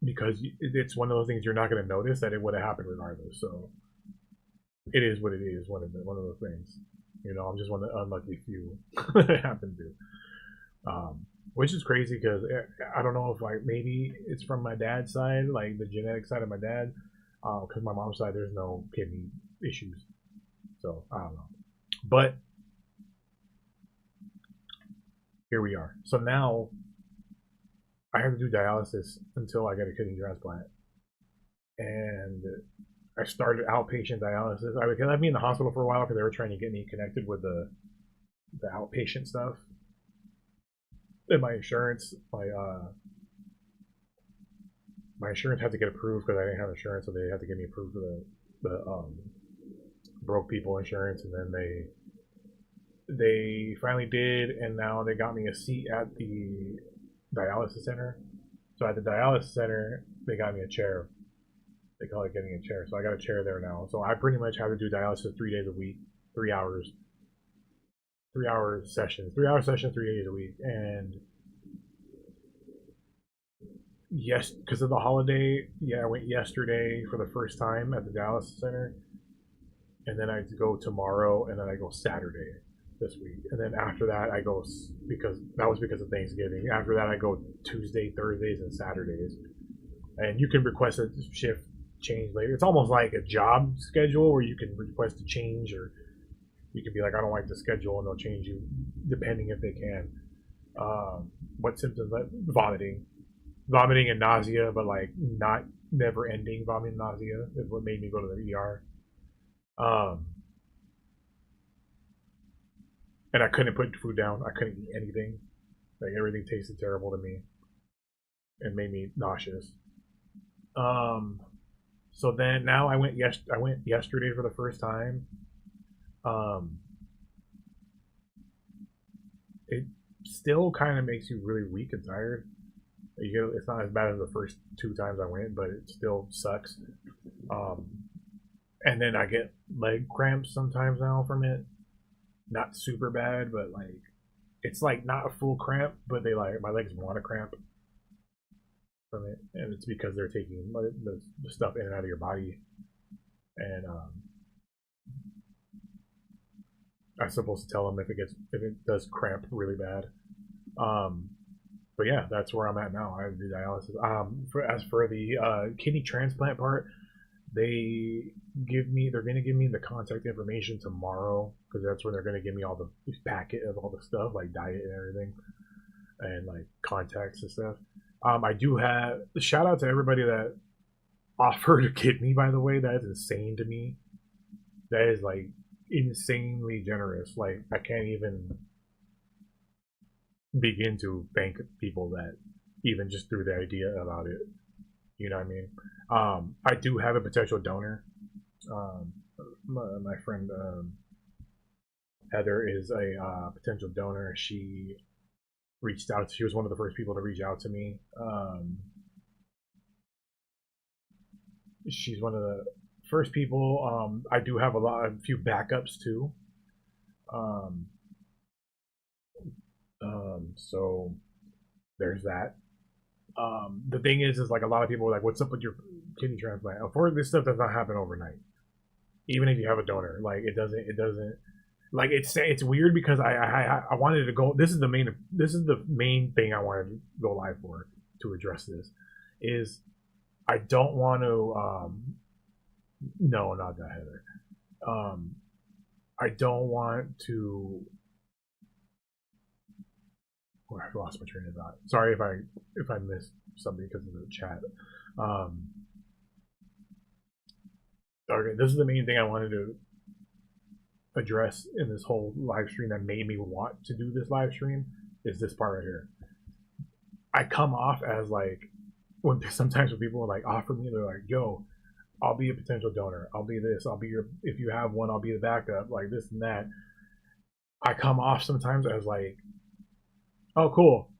because it's one of those things you're not going to notice that it would have happened regardless. So it is what it is. One of those things. You know, I'm just one of the unlucky few that happen to. Which is crazy because I don't know if like maybe it's from my dad's side, like the genetic side of my dad, because my mom's side there's no kidney issues, so I don't know. But here we are. So now I have to do dialysis until I get a kidney transplant, and I started outpatient dialysis. I left me in the hospital for a while because they were trying to get me connected with the outpatient stuff. And my insurance, my insurance had to get approved because I didn't have insurance, so they had to get me approved for the broke people insurance, and then they finally did, and now they got me a seat at the dialysis center. So at the dialysis center, they got me a chair. They call it getting a chair. So I got a chair there now. So I pretty much have to do dialysis 3 days a week, 3 hours, 3 hour sessions, 3 hour sessions, 3 days a week. And yes, because of the holiday, yeah, I went yesterday for the first time at the dialysis center, and then I go tomorrow, and then I go Saturday this week, and then after that I go, because that was because of Thanksgiving. After that I go Tuesday, Thursdays, and Saturdays, and you can request a shift change later. It's almost like a job schedule where you can request a change, or you can be like, I don't like the schedule, and they'll change you depending if they can. What symptoms? Vomiting and nausea, but like not never ending vomiting and nausea is what made me go to the ER. And I couldn't put food down. I couldn't eat anything. Like everything tasted terrible to me and made me nauseous. So then now I went yesterday for the first time. It still kind of makes you really weak and tired. It's not as bad as the first 2 times I went, but it still sucks. And then I get leg cramps sometimes now from it. Not super bad, but like it's like not a full cramp, but they like my legs want to cramp from it, and it's because they're taking the stuff in and out of your body. And I'm supposed to tell them if it does cramp really bad. But yeah, that's where I'm at now. I do dialysis. As for the kidney transplant part, they're gonna give me the contact information tomorrow, because that's when they're gonna give me all the packet of all the stuff, like diet and everything, and like contacts and stuff. I do have shout out to everybody that offered a kidney, by the way. That is insane to me. That is like insanely generous. Like I can't even begin to thank people that even just threw the idea about it. You know what I mean? I do have a potential donor. My friend Heather is a potential donor. She reached out. She was one of the first people to reach out to me. She's one of the first people. I do have a few backups too. So there's that. The thing is like a lot of people are like, "What's up with your kidney transplant?" Unfortunately, this stuff does not happen overnight. Even if you have a donor, like it doesn't. Like it's weird because I wanted to go. This is the main thing I wanted to go live for, to address this. Is I don't want to. No, not that, Heather. I don't want to. Oh, I lost my train of thought. Sorry if I missed something because of the chat. Okay, this is the main thing I wanted to address in this whole live stream that made me want to do this live stream, is this part right here. I come off as like, sometimes when people like offer me, they're like, "Yo, I'll be a potential donor. I'll be this. I'll be your. If you have one, I'll be the backup." Like this and that. I come off sometimes as like, "Oh, cool."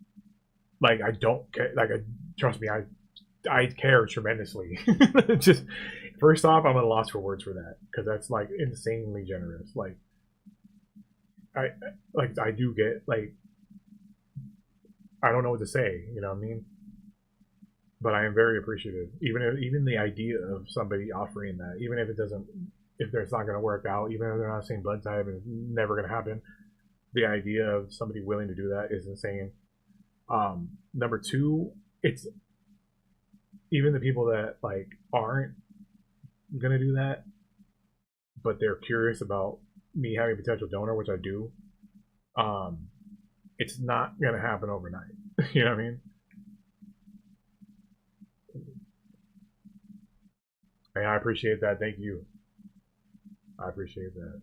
Like I don't care. Like trust me, I care tremendously. Just first off, I'm at a loss for words for that, because that's like insanely generous. Like I do get like, I don't know what to say. You know what I mean? But I am very appreciative. Even the idea of somebody offering that, even if it doesn't if it's not going to work out, even if they're not the same blood type and it's never going to happen. The idea of somebody willing to do that is insane. Number two, it's even the people that like aren't gonna do that, but they're curious about me having a potential donor, which I do. Um, it's not gonna happen overnight. You know what I mean? And I appreciate that. Thank you. I appreciate that.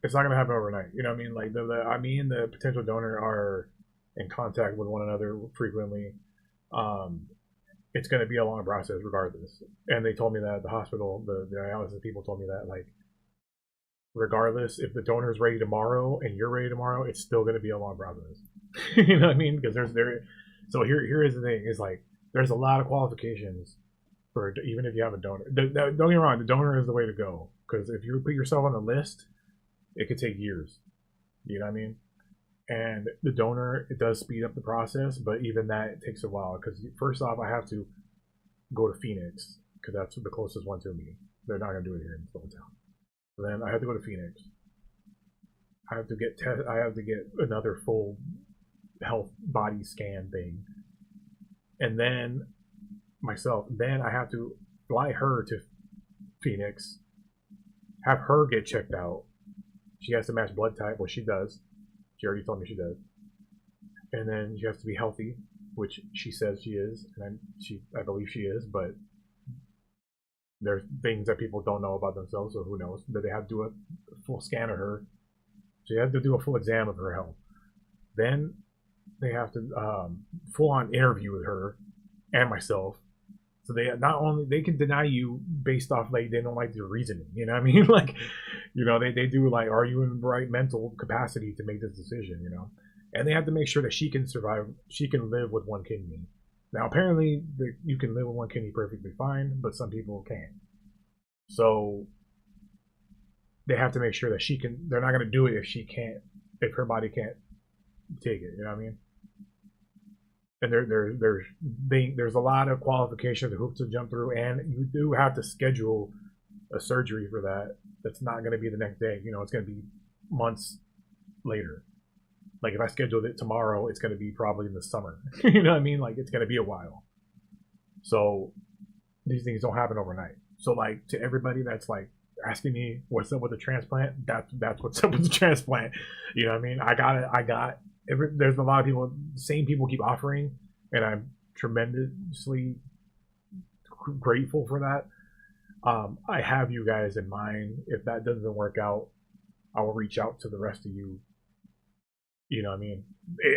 It's not gonna happen overnight. You know what I mean? Like I mean, the potential donor are in contact with one another frequently. Um, it's going to be a long process regardless. And they told me that at the hospital, the dialysis people told me that, like, regardless, if the donor is ready tomorrow and you're ready tomorrow, it's still going to be a long process. You know what I mean? Because so here is the thing: is like there's a lot of qualifications for even if you have a donor. Don't get me wrong, the donor is the way to go because if you put yourself on the list, it could take years. You know what I mean? And the donor, it does speed up the process, but even that it takes a while because first off I have to go to Phoenix because that's the closest one to me. They're not going to do it here in Town. So then I have to go to Phoenix. I have to get another full health body scan thing, and then myself. Then I have to fly her to Phoenix, have her get checked out. She has to match blood type, well she does. She already told me she does. And then she has to be healthy, which she says she is, and I believe she is, but there's things that people don't know about themselves, so who knows? But they have to do a full scan of her. So you have to do a full exam of her health. Then they have to full on interview with her and myself. So they not only they can deny you based off like they don't like your reasoning, you know what I mean? Like, you know, they do like, are you in the right mental capacity to make this decision, you know? And they have to make sure that she can survive, she can live with one kidney. Now apparently you can live with one kidney perfectly fine, but some people can't. So they have to make sure that she can, they're not gonna do it if her body can't take it, you know what I mean? And there's a lot of qualifications, hoops to jump through, and you do have to schedule a surgery for that. That's not going to be the next day. You know, it's going to be months later. Like if I scheduled it tomorrow, it's going to be probably in the summer. You know what I mean? Like it's going to be a while. So these things don't happen overnight. So like to everybody that's like asking me what's up with the transplant, that's what's up with the transplant. You know what I mean? I got there's a lot of people, same people keep offering, and I'm tremendously grateful for that. I have you guys in mind. If that doesn't work out, I will reach out to the rest of you. You know what I mean?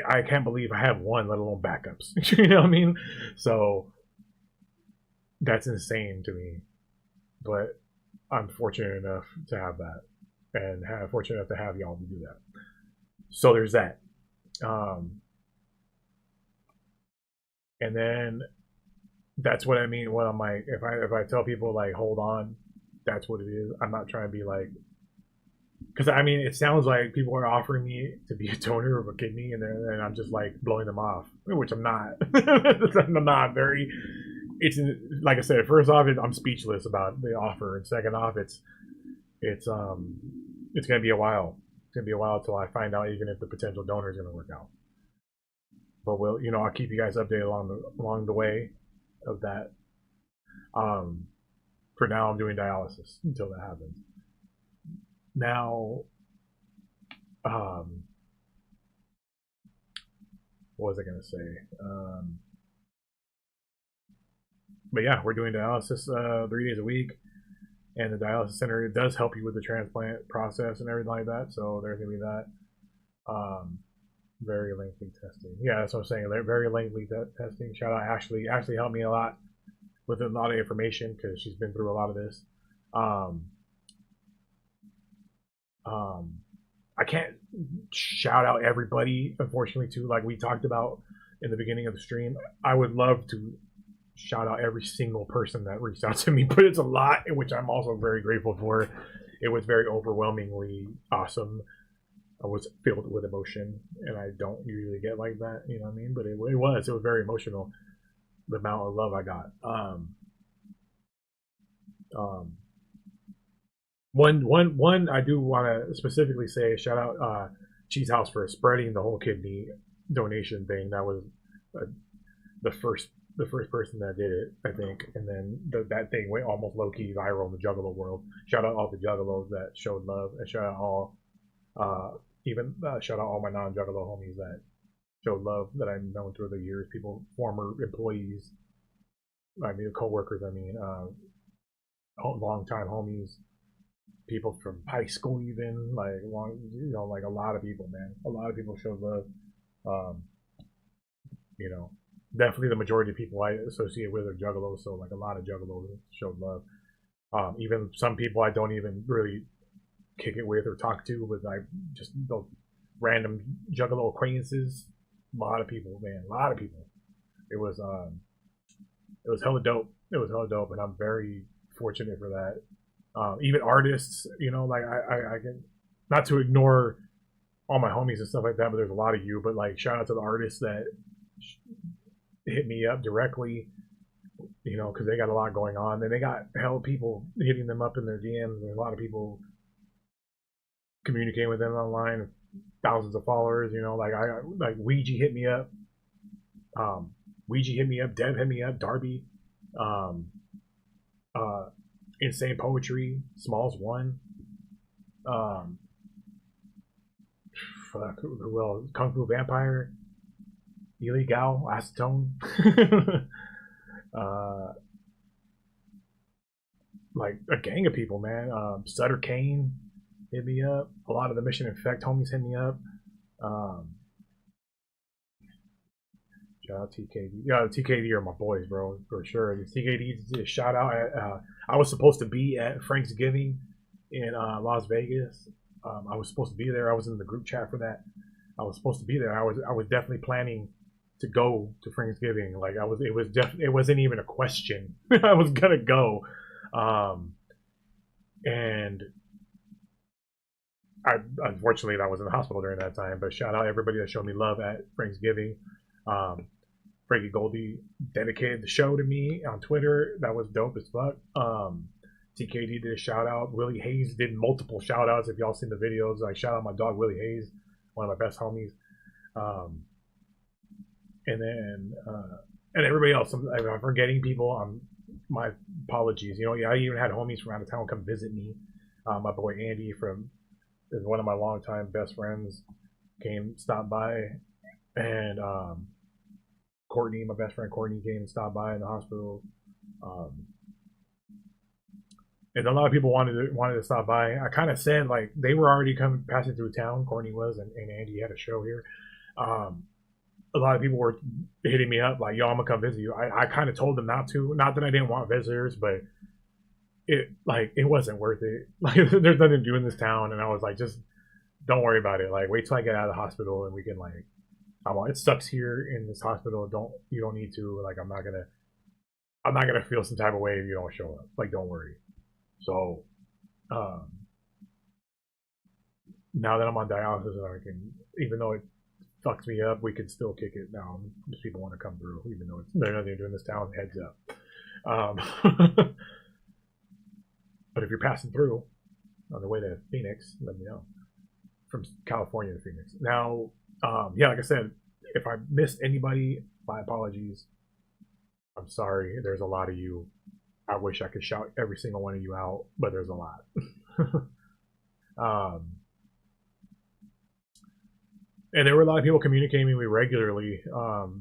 I can't believe I have one, let alone backups. You know what I mean? So that's insane to me. But I'm fortunate enough to have that, and fortunate enough to have y'all to do that. So there's that. And then that's what I mean when I'm like, if I tell people like hold on, that's what it is. I'm not trying to be like, because I mean it sounds like people are offering me to be a donor of a kidney, and then I'm just like blowing them off, which I'm not. I'm not very. It's like I said. First off, I'm speechless about the offer, and second off, it's gonna be a while. It's gonna be a while until I find out even if the potential donor is gonna work out. But I'll keep you guys updated along the way of that. For now, I'm doing dialysis until that happens. Now, what was I gonna say? But yeah, we're doing dialysis 3 days a week, and the dialysis center does help you with the transplant process and everything like that. So there's gonna be that. Very lengthy testing. Yeah, that's what I'm saying. They're very lengthy testing. Shout out Ashley. Ashley helped me a lot with a lot of information because she's been through a lot of this. I can't shout out everybody, unfortunately, too. Like we talked about in the beginning of the stream, I would love to shout out every single person that reached out to me, but it's a lot, which I'm also very grateful for. It was very overwhelmingly awesome. I was filled with emotion, and I don't usually get like that, you know what I mean? But it was very emotional, the amount of love I got. One. I do want to specifically say shout out Cheese House for spreading the whole kidney donation thing. That was uh, the first person that did it, I think. And then that thing went almost low key viral in the Juggalo world. Shout out all the Juggalos that showed love, and shout out all shout out all my non Juggalo homies that showed love that I've known through the years. People, former employees, I mean coworkers. I mean, long time homies, people from high school, even like like a lot of people, man. A lot of people showed love. Um, you know, definitely the majority of people I associate with are juggalos, so like a lot of juggalos showed love. Even some people I don't even really kick it with or talk to, but I just those random juggalo acquaintances. A lot of people, man, a lot of people. It was it was hella dope. It was hella dope, and I'm very fortunate for that. Even artists, like I can, not to ignore all my homies and stuff like that, but there's a lot of you. But like, shout out to the artists that hit me up directly, because they got a lot going on, and they got hell people hitting them up in their DMs. There's a lot of people communicating with them online, thousands of followers. Like Ouija hit me up, Dev hit me up, Darby, um, Insane Poetry, Smalls One, who else? Kung Fu Vampire, Illegal, Acetone, like a gang of people, man. Sutter Kane hit me up. A lot of the Mission Infect homies hit me up. Shout out TKD. Yeah, TKD are my boys, bro, for sure. TKD, shout out. I was supposed to be at Thanksgiving in Las Vegas. I was supposed to be there. I was in the group chat for that. I was supposed to be there. I was definitely planning to go to Thanksgiving. Like it wasn't even a question. I was gonna go, and I unfortunately I was in the hospital during that time. But shout out everybody that showed me love at Thanksgiving. Frankie Goldie dedicated the show to me on Twitter. That was dope as fuck. TKD did a shout out. Willie Hayes did multiple shout outs. If y'all seen the videos, I shout out my dog Willie Hayes, one of my best homies. And then and everybody else. If I'm forgetting people, my apologies. I even had homies from out of town come visit me. My boy Andy is one of my longtime best friends, stopped by, and Courtney, my best friend Courtney, came and stopped by in the hospital. And a lot of people wanted to stop by. I kind of said like they were already passing through town. Courtney was, and Andy had a show here. A lot of people were hitting me up like, "Yo, I'm gonna come visit you." I kind of told them not to. Not that I didn't want visitors, but it wasn't worth it. Like there's nothing to do in this town, and I was like, just don't worry about it. Like wait till I get out of the hospital and we can like. It sucks here in this hospital. You don't need to. Like I'm not gonna feel some type of way if you don't show up. Like don't worry. So, now that I'm on dialysis, I can, even though it fucks me up, we can still kick it down. If people want to come through, even though there's nothing to do in this town. Heads up. But if you're passing through on the way to Phoenix, let me know. From California to Phoenix. Now, like I said, if I missed anybody, my apologies. I'm sorry. There's a lot of you. I wish I could shout every single one of you out, but there's a lot. And there were a lot of people communicating with me regularly.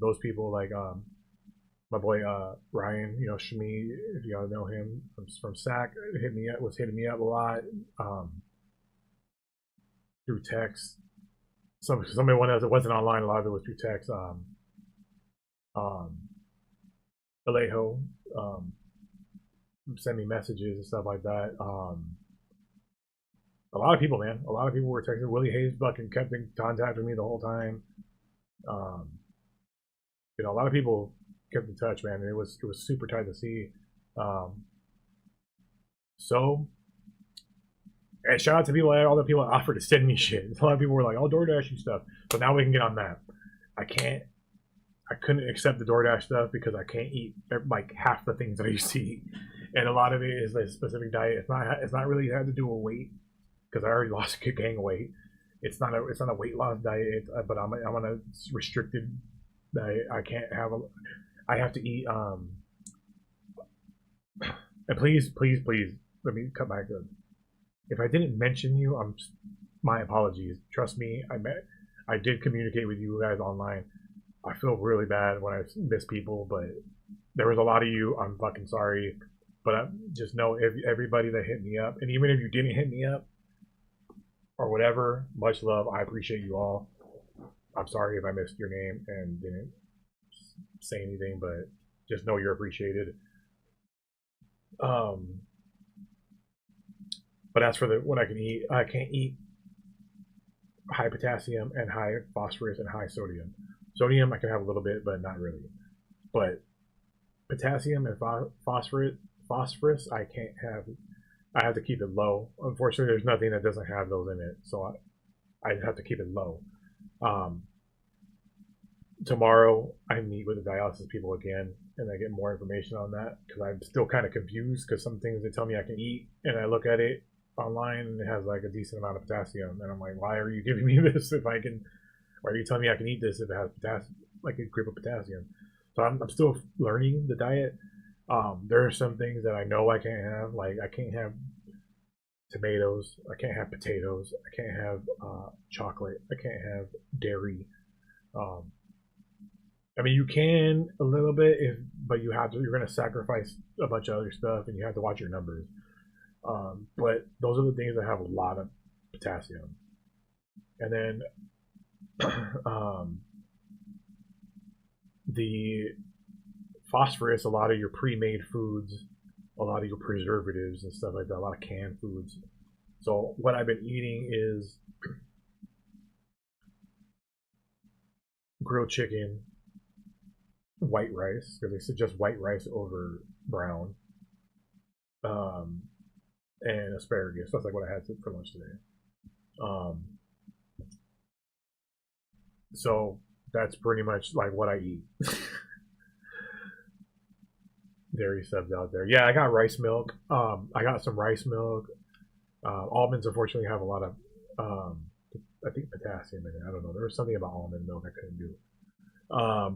Those people like my boy Ryan, Shmi, if y'all know him from SAC, was hitting me up a lot through text. Somebody that wasn't online, a lot of it was through text. Alejo send me messages and stuff like that. A lot of people, man. A lot of people were texting. Willie Hayes fucking kept in contact with me the whole time. A lot of people kept in touch, man. And it was super tight to see. And shout out to all the people that offered to send me shit. A lot of people were like, "Oh, DoorDash and stuff." So now we can get on that. I couldn't accept the DoorDash stuff because I can't eat like half the things that I used to eat. and a lot of it is a specific diet. It's not really had to do with weight because I already lost a good gang of weight. It's not a weight loss diet, but I'm on a restricted diet. I can't have a. I have to eat. And please, let me cut back. If I didn't mention you, my apologies. Trust me, I did communicate with you guys online. I feel really bad when I miss people, but there was a lot of you. I'm fucking sorry, but just know everybody that hit me up, and even if you didn't hit me up or whatever, much love. I appreciate you all. I'm sorry if I missed your name and didn't say anything, but just know you're appreciated. Um, but as for what I can eat, I can't eat high potassium and high phosphorus and high sodium. Sodium I can have a little bit, but not really. But potassium and phosphorus I can't have. I have to keep it low. Unfortunately, there's nothing that doesn't have those in it, so I have to keep it low. Tomorrow I meet with the dialysis people again, and I get more information on that because I'm still kind of confused because some things they tell me I can eat, and I look at it online and it has like a decent amount of potassium, and I'm like, why are you giving me this if I can? Why are you telling me I can eat this if it has potassium, like a grip of potassium? So I'm still learning the diet. There are some things that I know I can't have, like I can't have tomatoes, I can't have potatoes, I can't have chocolate, I can't have dairy. Um, I mean, you can a little bit, but you have to. You're going to sacrifice a bunch of other stuff, and you have to watch your numbers. But those are the things that have a lot of potassium, and then the phosphorus. A lot of your pre-made foods, a lot of your preservatives and stuff like that. A lot of canned foods. So what I've been eating is grilled chicken, white rice, because they suggest white rice over brown, um, and asparagus. That's like what I had for lunch today. Um, so that's pretty much like what I eat. Dairy subs out there. Yeah, I got rice milk. I got some rice milk. Almonds unfortunately have a lot of, I think potassium in it. I don't know. There was something about almond milk I couldn't do.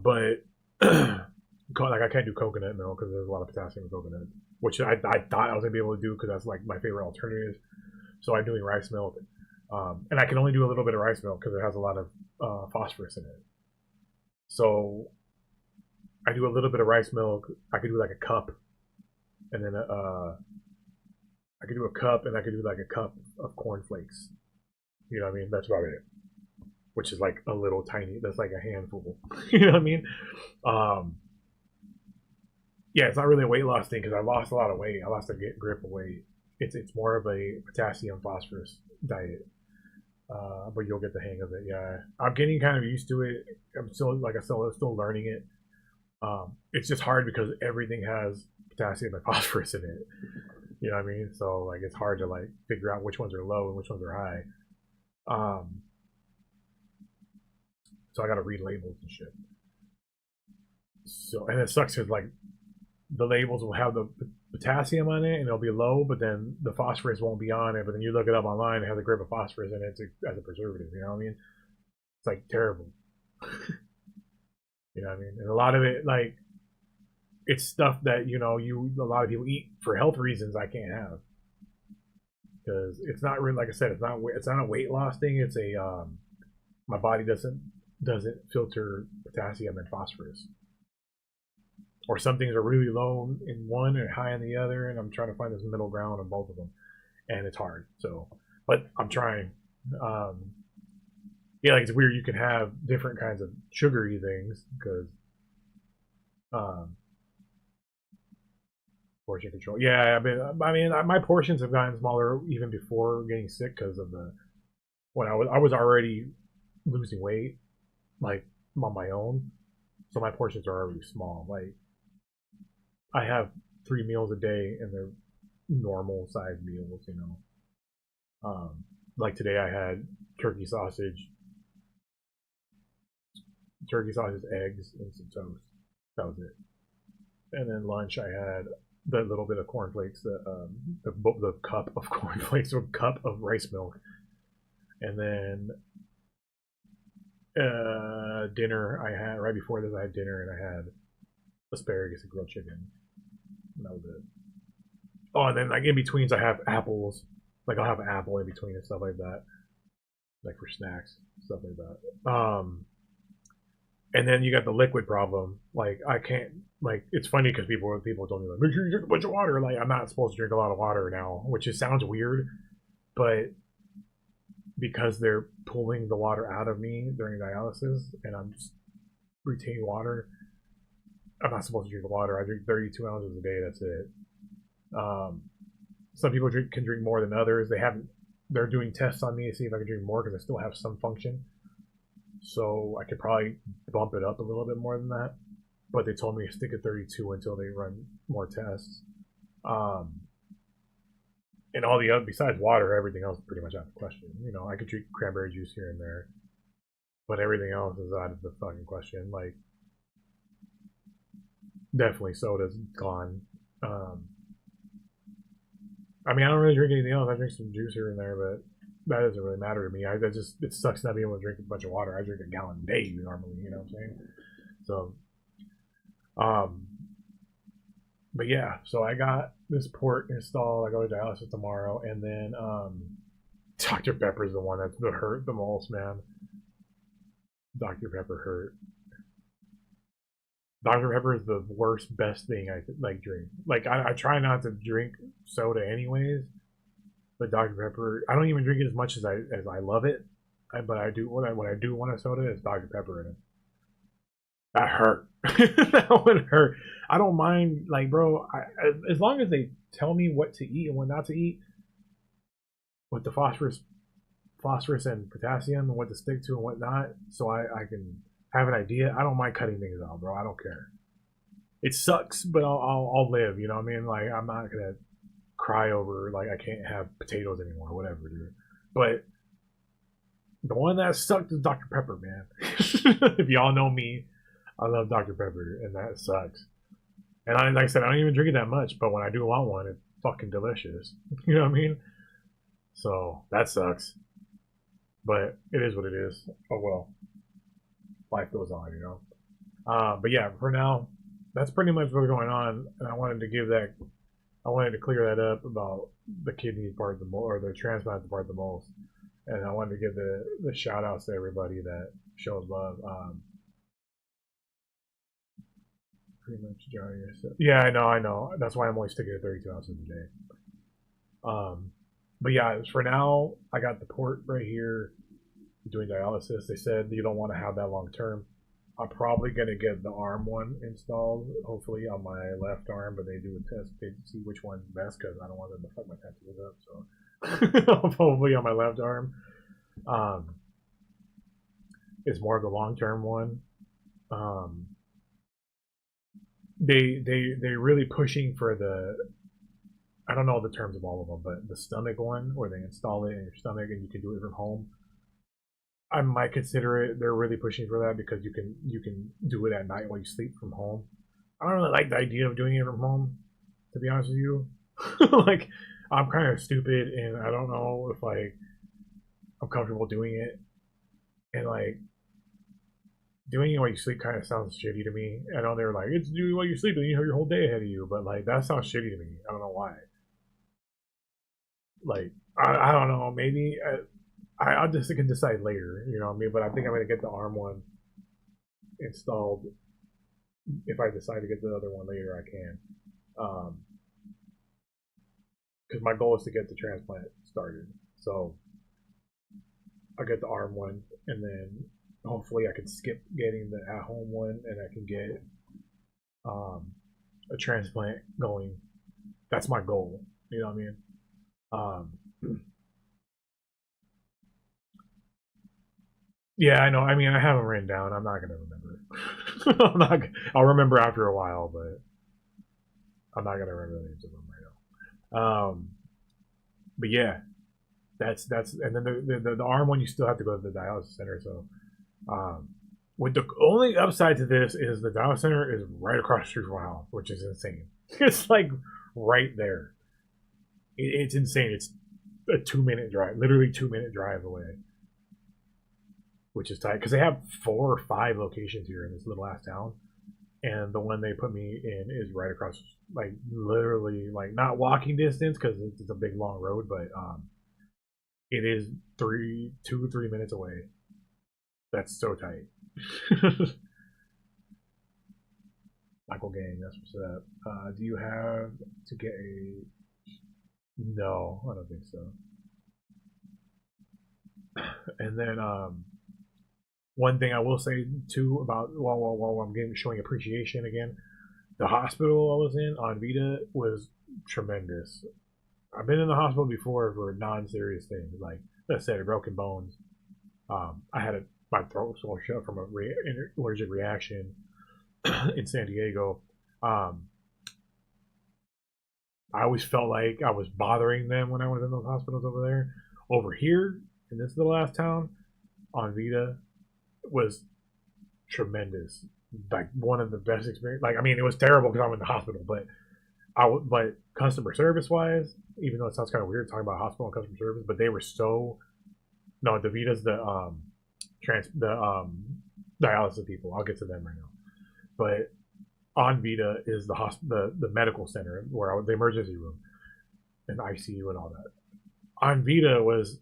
But like I can't do coconut milk because there's a lot of potassium in coconut, which I thought I was gonna be able to do because that's like my favorite alternative. So I'm doing rice milk, and I can only do a little bit of rice milk because it has a lot of phosphorus in it. So I do a little bit of rice milk. I could do like a cup, and then I could do a cup, and I could do like a cup of cornflakes. You know what I mean? That's about it. Which is like a little tiny. That's like a handful. You know what I mean? Yeah, it's not really a weight loss thing because I lost a lot of weight. I lost a grip of weight. It's more of a potassium phosphorus diet, but you'll get the hang of it. Yeah, I'm getting kind of used to it. I'm still still learning it. It's just hard because everything has potassium and phosphorus in it. You know what I mean? So like it's hard to like figure out which ones are low and which ones are high. So I got to read labels and shit. So and it sucks because like the labels will have the potassium on it and it'll be low, but then the phosphorus won't be on it. But then you look it up online, it has a grip of phosphorus in it as a preservative. You know what I mean? It's like terrible. You know what I mean? And a lot of it, like, it's stuff that a lot of people eat for health reasons. I can't have because it's not really, like I said, it's not a weight loss thing. It's a my body doesn't filter potassium and phosphorus. Or some things are really low in one and high in the other, and I'm trying to find this middle ground on both of them, and it's hard. So, but I'm trying. Yeah, like it's weird. You can have different kinds of sugary things because portion control. Yeah, I mean, my portions have gotten smaller even before getting sick because of when I was already losing weight, like on my own, so my portions are already small. Like I have 3 meals a day, and they're normal size meals. Like today I had turkey sausage, eggs, and some toast. That was it. And then lunch I had the little bit of cornflakes, the cup of cornflakes or cup of rice milk, and then dinner I had right before this. I had dinner and I had asparagus and grilled chicken. And that was it. Oh, and then like in betweens, I have apples. Like I'll have an apple in between and stuff like that, like for snacks, stuff like that. And then you got the liquid problem. Like I can't. Like it's funny because people told me like, make sure you drink a bunch of water. Like I'm not supposed to drink a lot of water now, which just sounds weird, but because they're pulling the water out of me during dialysis, and I'm just retaining water. I'm not supposed to drink the water. I drink 32 ounces a day. That's it. Some people can drink more than others. They're doing tests on me to see if I can drink more because I still have some function. So I could probably bump it up a little bit more than that. But they told me to stick at 32 until they run more tests. And all the other, besides water, everything else is pretty much out of the question. You know, I could drink cranberry juice here and there, but everything else is out of the fucking question. Like, definitely soda's gone. I mean, I don't really drink anything else. I drink some juice here and there, but that doesn't really matter to me. It sucks not being able to drink a bunch of water. I drink a gallon a day normally, you know what I'm saying? So, but yeah, so I got this port installed. I go to dialysis tomorrow, and then Dr. Pepper's the one that hurt the most, man. Dr. Pepper hurt. Dr. Pepper is the worst, best thing I could like drink. Like I try not to drink soda anyways, but Dr. Pepper, I don't even drink it as much as I love it. But I do when I do want a soda, it's Dr. Pepper in it. That hurt. That one hurt. I don't mind, like, bro. As long as they tell me what to eat and what not to eat, with the phosphorus and potassium, and what to stick to and what not, so I can have an idea. I don't mind cutting things out, bro. I don't care. It sucks, but I'll live. You know what I mean? Like I'm not gonna cry over like I can't have potatoes anymore, whatever, dude. But the one that sucked is Dr. Pepper, man. If y'all know me, I love Dr. Pepper, and that sucks. And like I said, I don't even drink it that much, but when I do want one, it's fucking delicious. You know what I mean? So that sucks. But it is what it is. Oh well. Life goes on, you know. But yeah, for now, that's pretty much what's going on. And I wanted to clear that up about the kidney part or the transplant part the most. And I wanted to give the shout outs to everybody that shows love. Pretty much dry yourself. Yeah, I know. That's why I'm only sticking to 32 ounces a day. But yeah, for now, I got the port right here doing dialysis. They said you don't want to have that long term. I'm probably gonna get the arm one installed, hopefully on my left arm, but they do a test to see which one's best because I don't want them to fuck my tattoos up. So hopefully on my left arm. It's more of the long term one. They're really pushing for the, I don't know the terms of all of them, but the stomach one where they install it in your stomach and you can do it from home. I might consider it. They're really pushing for that because you can do it at night while you sleep from home. I don't really like the idea of doing it from home, to be honest with you. Like I'm kind of stupid and I don't know if like I'm comfortable doing it, and like doing it while you sleep kind of sounds shitty to me. I know they're like it's doing while you're sleeping, you have your whole day ahead of you, but like that sounds shitty to me. I don't know why. Like I don't know, maybe. I'll just can decide later, you know what I mean? But I think I'm gonna get the arm one installed. If I decide to get the other one later, I can. Because my goal is to get the transplant started. So I'll get the arm one, and then hopefully I can skip getting the at-home one, and I can get a transplant going. That's my goal. You know what I mean? Yeah, I know. I mean, I have them written down. I'm not gonna remember. I'll remember after a while, but I'm not gonna remember the names of them right now. But yeah, that's and then the arm one you still have to go to the dialysis center. So With the only upside to this is the dialysis center is right across the street from my house, which is insane. It's like right there. It's insane. It's a 2-minute drive, literally 2-minute drive away, which is tight because they have 4 or 5 locations here in this little ass town, and the one they put me in is right across, like literally, like not walking distance because it's a big long road, but it is 2-3 minutes away. That's so tight. Michael Gang, that's what's up. Do you have to get a? No, I don't think so. And then one thing I will say too about while I'm showing appreciation again, the hospital I was in on Vita was tremendous. I've been in the hospital before for non-serious things, like let's say broken bones. I had my throat swelled shut from an allergic reaction in San Diego. I always felt like I was bothering them when I was in those hospitals over there. Over here in this little ass town on Vita was tremendous. Like one of the best experiences. Like I mean, it was terrible because I'm in the hospital, but but customer service wise, even though it sounds kind of weird talking about hospital and customer service, but they were so. No, the Vita's the dialysis people. I'll get to them right now, but on Vita is the medical center where the emergency room and ICU and all that. On Vita was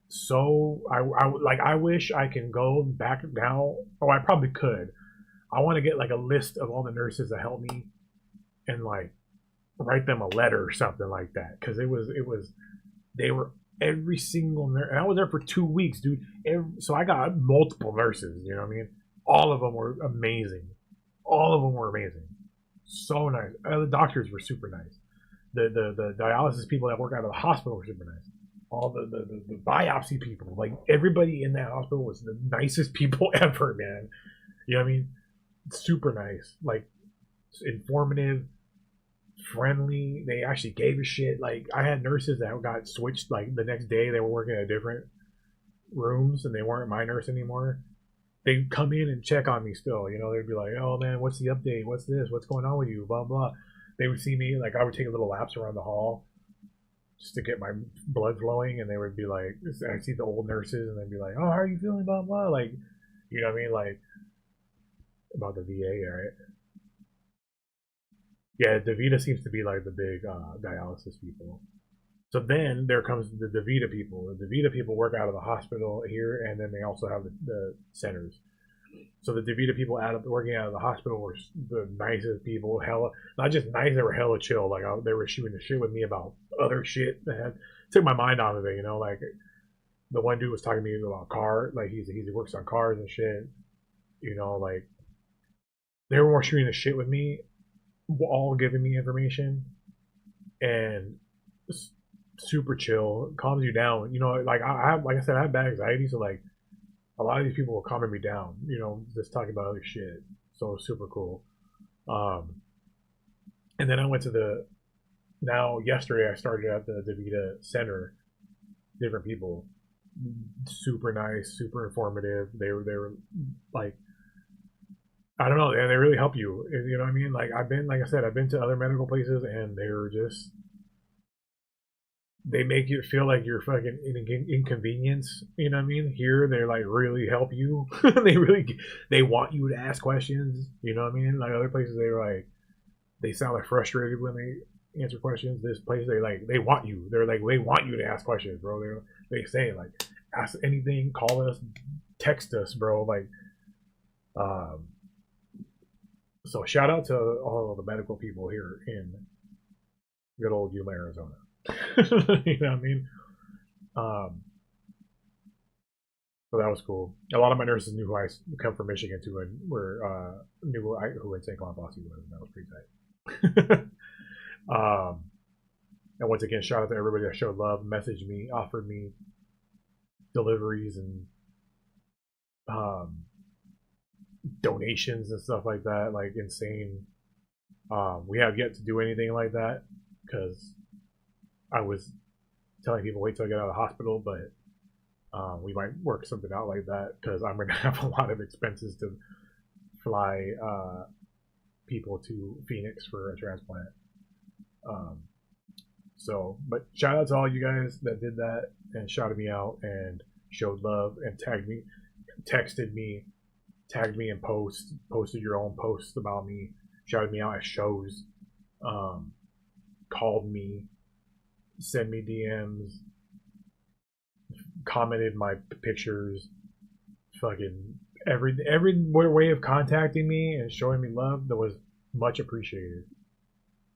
so I wish I can go back now. Oh, I probably could. I want to get like a list of all the nurses that helped me and like write them a letter or something like that, because they were every single nurse, and I was there for 2 weeks, dude. So I got multiple nurses. You know what I mean? All of them were amazing. All of them were amazing. So nice. The doctors were super nice. The dialysis people that work out of the hospital were super nice. All the biopsy people, like everybody in that hospital was the nicest people ever, man. You know what I mean? Super nice, like informative, friendly. They actually gave a shit. Like I had nurses that got switched like the next day. They were working at different rooms and they weren't my nurse anymore. They'd come in and check on me still. You know, they'd be like, "Oh man, what's the update? What's this? What's going on with you?" Blah blah. They would see me, like I would take a little laps around the hall just to get my blood flowing, and they would be like, I see the old nurses, and they'd be like, "Oh, how are you feeling?" Blah blah. Like, you know what I mean? Like about the VA, right? Yeah, DaVita seems to be like the big dialysis people. So then there comes the DaVita people. The DaVita people work out of the hospital here, and then they also have the centers. So the DaVita people working out of the hospital were the nicest people. Hella, not just nice, they were hella chill. Like they were shooting the shit with me about other shit that took my mind off of it. You know, like the one dude was talking to me about cars. Like he works on cars and shit. You know, like they were more shooting the shit with me, all giving me information, and super chill, calms you down. You know, like like I said, I have bad anxiety, so like a lot of these people were calming me down. You know, just talking about other shit. So super cool. And then I went to yesterday I started at the DaVita Center. Different people, super nice, super informative. They were like, I don't know, and they really help you. You know what I mean? Like I've been to other medical places, and they were just, they make you feel like you're fucking inconvenience. You know what I mean? Here they like really help you. They want you to ask questions. You know what I mean? Like other places they sound like frustrated when they answer questions. This place they want you. They want you to ask questions, bro. They say like ask anything, call us, text us, bro. Like so shout out to all of the medical people here in good old Yuma, Arizona. You know what I mean? So that was cool. A lot of my nurses knew who I come from Michigan too, and knew who in St. Cloud Bossy was, and that was pretty tight. And once again, shout out to everybody that showed love, messaged me, offered me deliveries and donations and stuff like that, like insane. We have yet to do anything like that because I was telling people wait till I get out of the hospital, but We might work something out like that because I'm gonna have a lot of expenses to fly people to Phoenix for a transplant. Um, so, but shout out to all you guys that did that and shouted me out and showed love and tagged me, texted me, tagged me in posts, posted your own posts about me, shouted me out at shows, um, called me, sent me DMs, commented my pictures, fucking every way of contacting me and showing me love that was much appreciated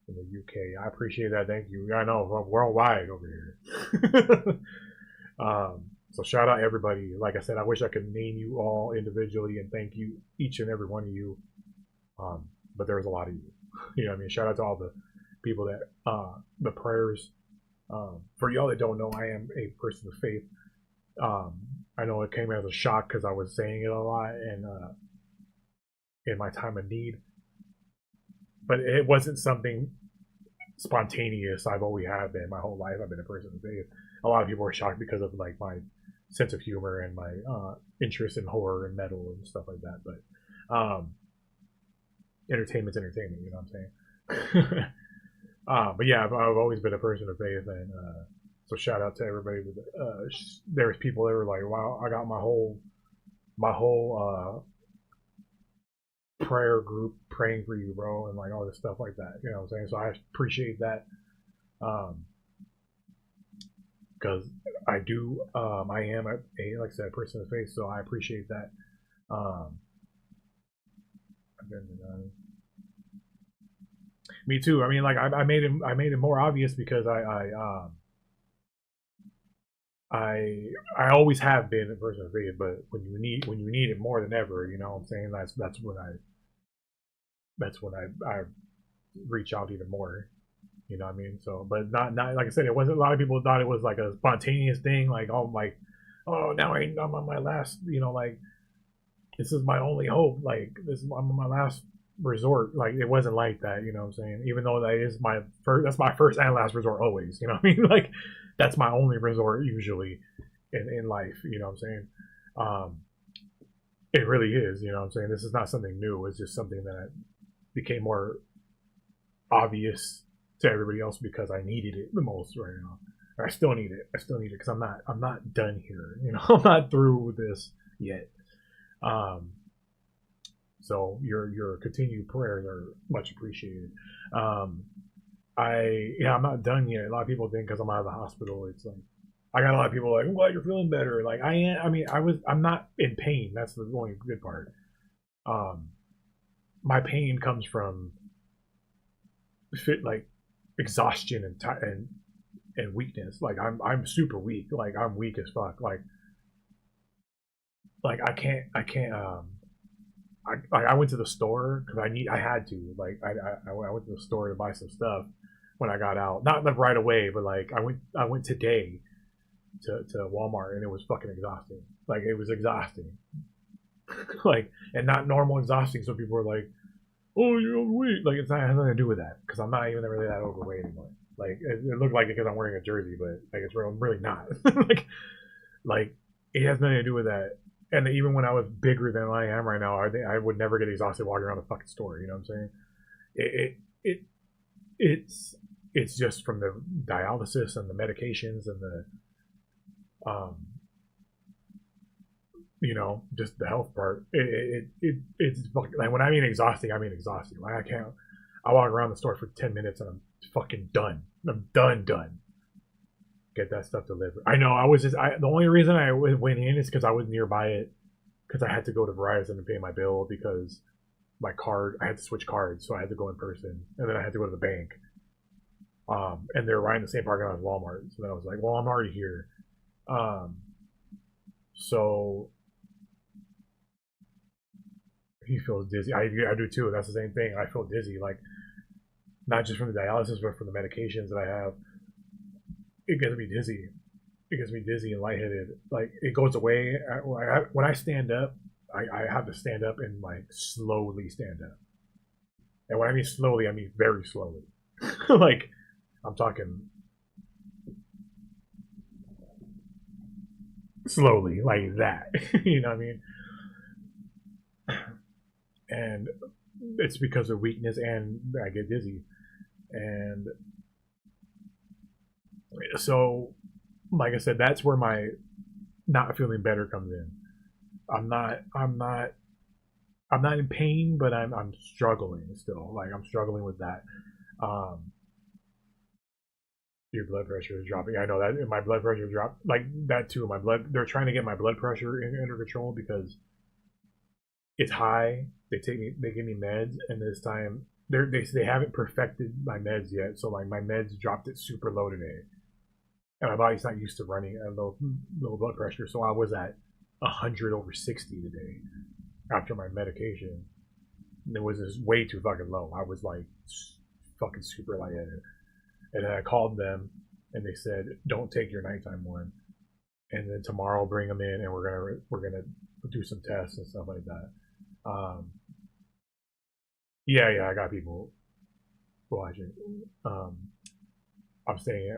in the UK. I appreciate that. Thank you. I know I'm worldwide over here. So shout out everybody. Like I said, I wish I could name you all individually and thank you each and every one of you. But there's a lot of you. You know what I mean? Shout out to all the people that the prayers. For y'all that don't know, I am a person of faith. I know it came as a shock because I was saying it a lot and in my time of need, but it wasn't something spontaneous. I've always have been my whole life. I've been a person of faith. A lot of people were shocked because of like my sense of humor and my interest in horror and metal and stuff like that. But entertainment's entertainment. You know what I'm saying? But yeah, I've always been a person of faith, and so shout out to everybody. There's people that were like, "Wow, I got my whole prayer group praying for you, bro," and like all this stuff like that. You know what I'm saying? So I appreciate that, because I do. I am like I said, a person of faith, so I appreciate that. Me too. I mean, like I made it more obvious because I always have been a person of faith, but when you need it more than ever, you know what I'm saying? That's when I reach out even more. You know what I mean? So, but not like I said, it wasn't. A lot of people thought it was like a spontaneous thing, like oh now I'm on my last, you know, like this is my only hope, like I'm on my last resort. Like it wasn't like that, you know what I'm saying? Even though that's my first and last resort always, you know what I mean? Like that's my only resort usually in life, you know what I'm saying? It really is, you know what I'm saying? This is not something new. It's just something that became more obvious to everybody else because I needed it the most right now. I still need it because I'm not done here, you know. I'm not through with this yet. So your continued prayers are much appreciated. I'm not done yet. A lot of people think because I'm out of the hospital, it's like I got a lot of people like, I'm glad you're feeling better. Like I am. I mean, I'm not in pain. That's the only good part. My pain comes from like exhaustion and weakness. Like I'm super weak. Like I'm weak as fuck. Like I can't. I went to the store because I had to. Like I went to the store to buy some stuff when I got out. Not like right away, but like I went today to Walmart and it was fucking exhausting. Like it was exhausting. Like and not normal exhausting. So people were like, "Oh, you're overweight." Like it has nothing to do with that because I'm not even really that overweight anymore. Like it looked like it because I'm wearing a jersey, but like I'm really not. like it has nothing to do with that. And even when I was bigger than I am right now, I would never get exhausted walking around the fucking store. You know what I'm saying? It's just from the dialysis and the medications and the you know, just the health part. It's like when I mean exhausting, I mean exhausting. Like I walk around the store for 10 minutes and I'm fucking done. I'm done. Get that stuff delivered. I know. The only reason I went in is because I was nearby it, because I had to go to Verizon and pay my bill because my card, I had to switch cards, so I had to go in person, and then I had to go to the bank. And they're right in the same parking lot as Walmart. So then I was like, well, I'm already here. So he feels dizzy. I do too. That's the same thing. I feel dizzy, like not just from the dialysis, but from the medications that I have. It gets me dizzy. It gets me dizzy and lightheaded. Like it goes away when I stand up. I have to stand up and like slowly stand up. And when I mean slowly, I mean very slowly. Like I'm talking slowly like that. You know what I mean? And it's because of weakness, and I get dizzy, and so like I said, that's where my not feeling better comes in. I'm not in pain, but I'm struggling still. Like I'm struggling with that. Um, your blood pressure is dropping. I know that my blood pressure dropped like that too. My blood. They're trying to get my blood pressure under control because it's high. They give me meds, and this time they haven't perfected my meds yet. So like my meds dropped it super low today, and my body's not used to running at low blood pressure. So I was at 100/60 today after my medication. And it was just way too fucking low. I was like fucking super lightheaded. And then I called them, and they said, "Don't take your nighttime one, and then tomorrow bring them in, and we're gonna do some tests and stuff like that." Um, yeah, I got people watching. Um, I'm staying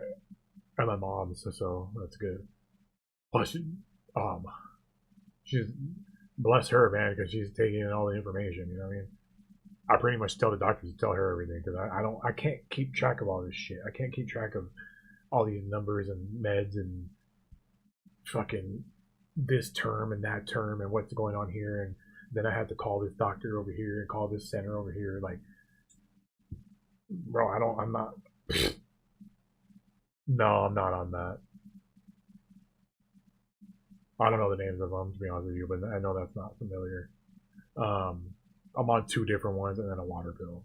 at my mom's, so that's good. Plus, um, she's bless her, man, because she's taking in all the information. You know what I mean? I pretty much tell the doctors to tell her everything because I can't keep track of all this shit. I can't keep track of all these numbers and meds and fucking this term and that term and what's going on here, and then I have to call this doctor over here and call this center over here. Like, bro, I'm not. No, I'm not on that. I don't know the names of them, to be honest with you, but I know that's not familiar. Um, I'm on two different ones and then a water pill.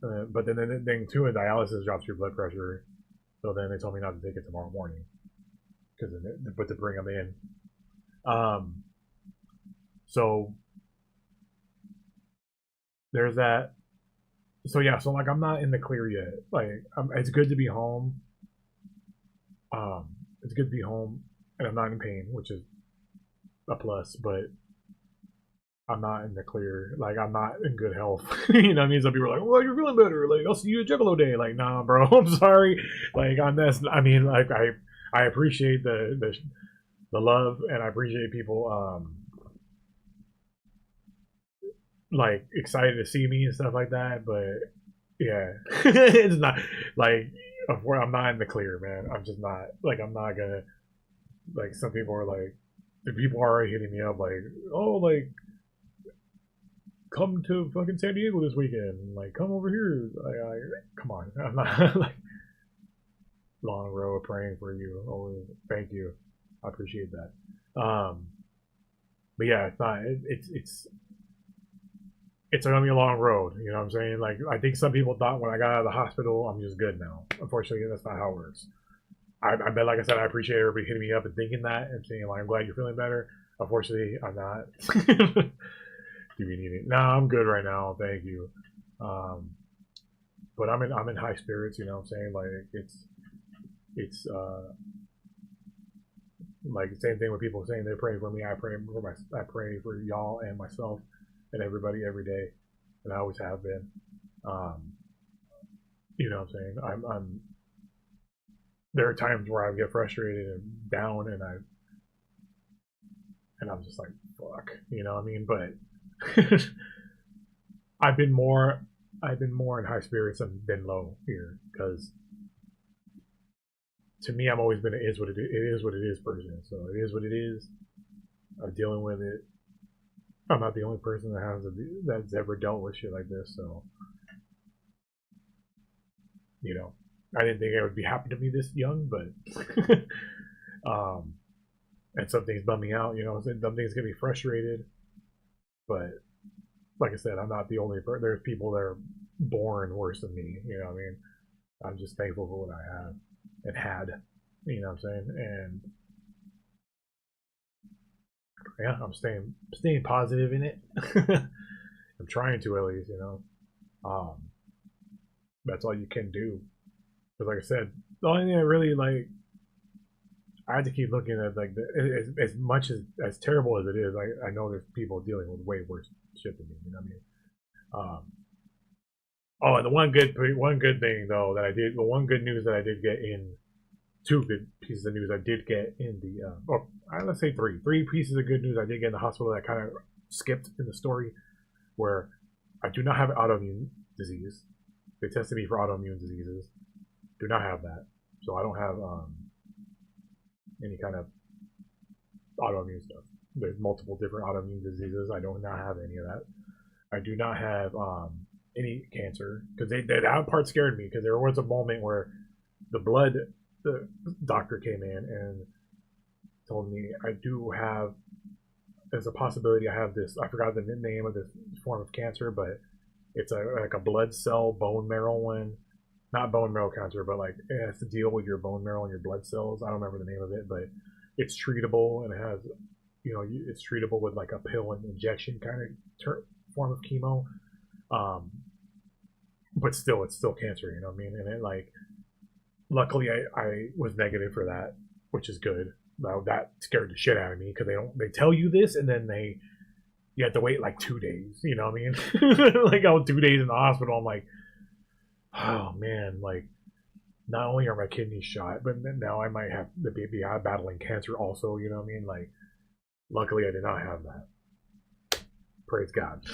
But then the thing too, in dialysis drops your blood pressure. So then they told me not to take it tomorrow morning but to bring them in. Um, so there's that. So yeah, so like I'm not in the clear yet. Like it's good to be home. It's good to be home, and I'm not in pain, which is a plus. But I'm not in the clear. Like I'm not in good health. You know what I mean? Some people are like, "Well, you're feeling better. Like I'll see you at Juggalo Day." Like, nah, bro. I'm sorry. Like on this, I mean, like I appreciate the love, and I appreciate people like excited to see me and stuff like that. But yeah, it's not like I'm not in the clear, man. I'm just not like I'm not gonna like some people are like the people are already hitting me up like, oh, like come to fucking San Diego this weekend. Like, come over here. Come on. I'm not like long row praying for you. Oh, thank you. I appreciate that. But yeah, it's not. It's gonna be a long road. You know what I'm saying? Like, I think some people thought when I got out of the hospital, I'm just good now. Unfortunately, that's not how it works. I bet, like I said, I appreciate everybody hitting me up and thinking that and saying, like, I'm glad you're feeling better. Unfortunately, I'm not. Do you need it? No, I'm good right now. Thank you. Um, but I'm in high spirits. You know what I'm saying? Like it's like the same thing with people saying they pray for me. I pray for y'all and myself and everybody every day, and I always have been. Um, you know what I'm saying? I'm there are times where I get frustrated and down, and I'm just like, fuck, you know what I mean? But I've been more in high spirits than low here because to me I've always been it is what it is person. So it is what it is. I'm dealing with it. I'm not the only person that's ever dealt with shit like this. So you know, I didn't think it would be happening to me this young, but um, and some things bum me out. You know, some things get me frustrated. But like I said, I'm not the only person. There's people that are born worse than me. You know what I mean? I'm just thankful for what I have and had. You know what I'm saying? And yeah, I'm staying positive in it. I'm trying to at least, you know. That's all you can do. Because like I said, the only thing I really like, I had to keep looking at like as much as terrible as it is. I know there's people dealing with way worse shit than me. You know what I mean? Oh, and the one good thing though that I did, the one good news that I did get in two good pieces of news I did get in the let's say three pieces of good news I did get in the hospital that kind of skipped in the story, where I do not have autoimmune disease. They tested me for autoimmune diseases. Do not have that, so I don't have any kind of autoimmune stuff. There's multiple different autoimmune diseases. I do not have any of that. I do not have any cancer, because that part scared me, because there was a moment where the doctor came in and told me I do have, there's a possibility I have this, I forgot the name of this form of cancer, but it's like a blood cell bone marrow one. Not bone marrow cancer, but like it has to deal with your bone marrow and your blood cells. I don't remember the name of it, but it's treatable, and it has, it's treatable with like a pill and injection kind of form of chemo. But still, it's still cancer, you know what I mean? And it, like, luckily I was negative for that, which is good. Now that scared the shit out of me, because they tell you this, and then you have to wait like 2 days, you know what I mean? Like, I was 2 days in the hospital. I'm like, oh man, like, not only are my kidneys shot, but now I might have the baby battling cancer also, you know what I mean? Like, luckily I did not have that. Praise God.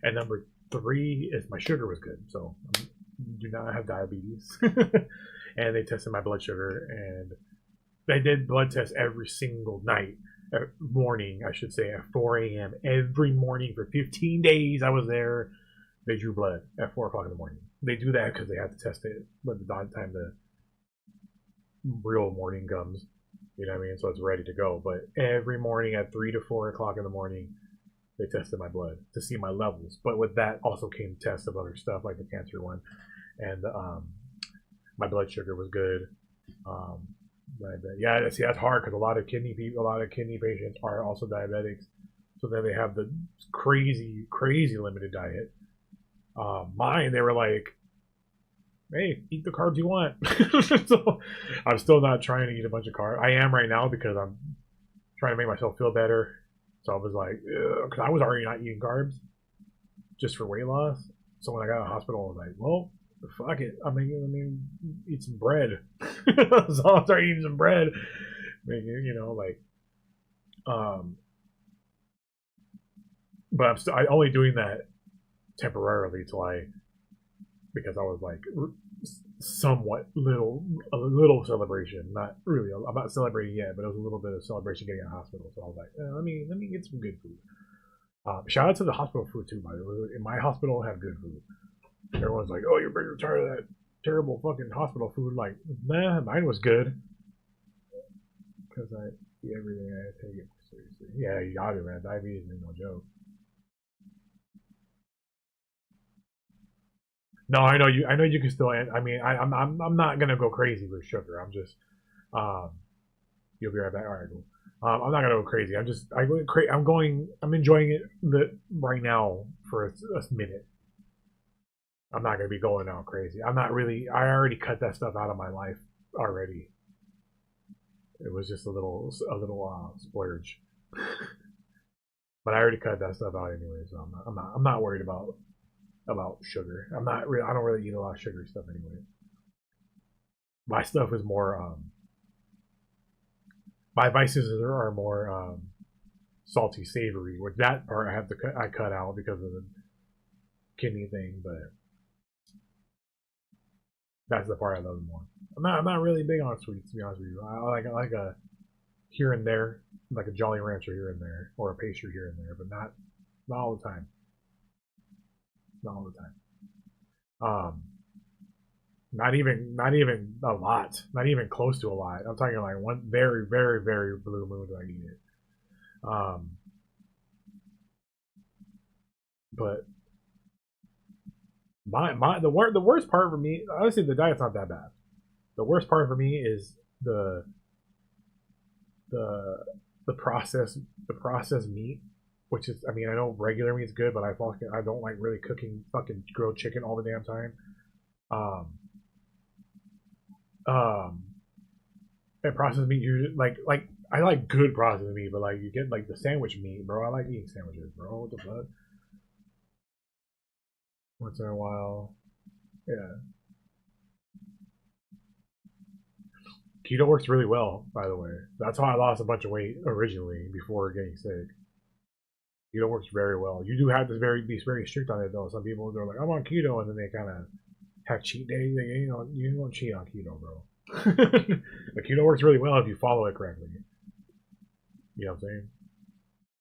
And number 3 is my sugar was good, so I do not have diabetes. And they tested my blood sugar, and they did blood tests every single night, morning, I should say, at 4 a.m. every morning for 15 days. I was there. They drew blood at 4 o'clock in the morning. They do that because they have to test it when the time the real morning comes. You know what I mean? So it's ready to go. But every morning at 3 to 4 o'clock in the morning, they tested my blood to see my levels. But with that also came tests of other stuff, like the cancer one. And my blood sugar was good. Yeah, see, that's hard, because a lot of kidney patients are also diabetics. So then they have the crazy limited diet. Mine, they were like, hey, eat the carbs you want. So I'm still not trying to eat a bunch of carbs. I am right now, because I'm trying to make myself feel better. So I was like, because I was already not eating carbs just for weight loss. So when I got in the hospital, I was like, well, fuck it. I mean, eat some bread. So I'll start eating some bread. But I'm only doing that temporarily because I was like somewhat a little celebration. Not really. I'm not celebrating yet, but it was a little bit of celebration getting out of hospital. So I was like, let me get some good food. Shout out to the hospital food too, by the way. In my hospital, have good food. Everyone's like, oh, you're tired of that terrible fucking hospital food. Like, nah, mine was good, because I eat everything. I take it seriously. Yeah, you got it, man. Diabetes is no joke. No, I know you. I know you can still. I mean, I'm not gonna go crazy with sugar. I'm just. Um, you'll be right back. All right, cool. I'm not gonna go crazy. I'm enjoying it right now for a minute. I'm not gonna be going out crazy. I'm not really. I already cut that stuff out of my life already. It was just a little splurge, but I already cut that stuff out anyway. So I'm not worried about sugar. I don't really eat a lot of sugary stuff anyway. My stuff is more. My vices are more salty, savory. With that part, I cut out because of the kidney thing, but that's the part I love more. I'm not really big on sweets, to be honest with you. I like a here and there, like a Jolly Rancher here and there, or a pastry here and there, but not all the time. Not all the time. Not even a lot. Not even close to a lot. I'm talking like one very, very, very blue moon do I eat it. Um, but the worst part for me, honestly, the diet's not that bad. The worst part for me is the the processed meat, which is, I mean, I know regular meat's good, but I don't like really cooking fucking grilled chicken all the damn time. Um, um, and processed meat, you like I like good processed meat, but like you get like the sandwich meat, bro. I like eating sandwiches, bro. What the fuck? Once in a while, yeah. Keto works really well, by the way. That's how I lost a bunch of weight originally before getting sick. Keto works very well. You do have to be very strict on it though. Some people are like, I'm on keto, and then they kind of have cheat days. Like, you don't cheat on keto, bro. But keto works really well if you follow it correctly. You know what I'm saying?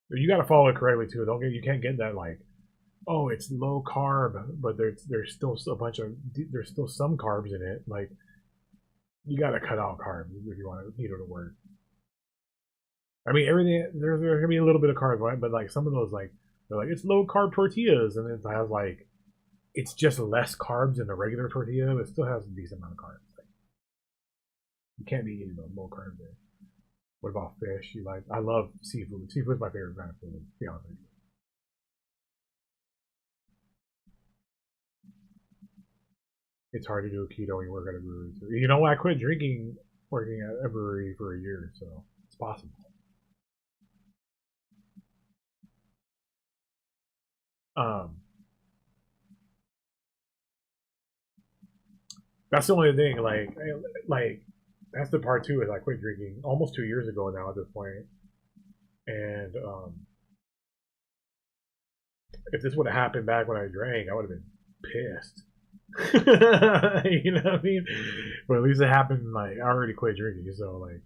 But you got to follow it correctly too. You can't get that like, oh, it's low carb, but there's still there's still some carbs in it. Like, you got to cut out carbs if you want keto to work. I mean, everything there's gonna be a little bit of carbs, right? But like some of those, like they're like it's low carb tortillas, and it has like it's just less carbs than the regular tortilla, but it still has a decent amount of carbs. Like, you can't be eating low carb there. What about fish? You like? I love seafood. Seafood's my favorite kind of food. To be honest with you. It's hard to do a keto when you work at a brewery. Too. You know, I quit drinking working at a brewery for a year, so it's possible. Um, that's the only thing. Like that's the part too. Is I quit drinking almost 2 years ago now at this point, and if this would have happened back when I drank, I would have been pissed. You know what I mean? But at least it happened. Like I already quit drinking, so like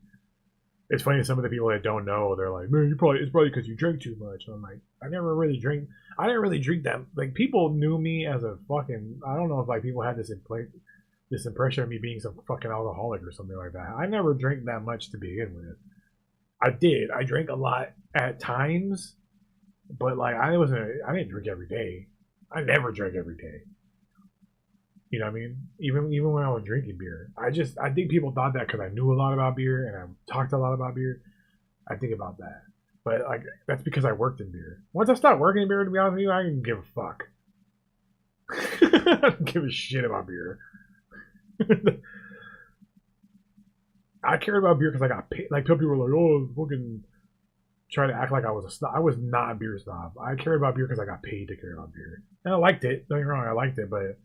it's funny. Some of the people that don't know, they're like, "Man, it's probably because you drink too much." And I'm like, I never really drink. I didn't really drink that. Like people knew me as a fucking. I don't know if like people had this impression of me being some fucking alcoholic or something like that. I never drank that much to begin with. I did. I drank a lot at times, but like I didn't drink every day. I never drank every day. You know what I mean? Even when I was drinking beer, I think people thought that because I knew a lot about beer and I talked a lot about beer. I think about that, but like that's because I worked in beer. Once I stopped working in beer, to be honest with you, I didn't give a fuck. I don't give a shit about beer. I cared about beer because I got paid. Like some people were like, "Oh, fucking try to act like I was a snob." I was not a beer snob. I cared about beer because I got paid to care about beer, and I liked it. Don't get me wrong, I liked it, but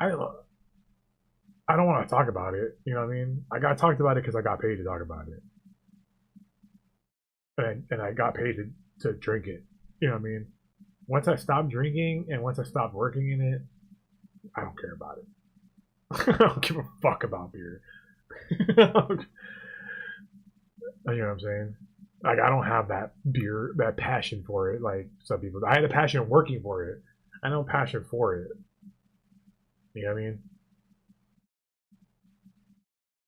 I don't want to talk about it. You know what I mean? I got talked about it because I got paid to talk about it, and I got paid to drink it. You know what I mean? Once I stopped drinking and once I stopped working in it, I don't care about it. I don't give a fuck about beer. You know what I'm saying? Like I don't have that passion for it like some people. I had a passion working for it. I no passion for it. You know what I mean?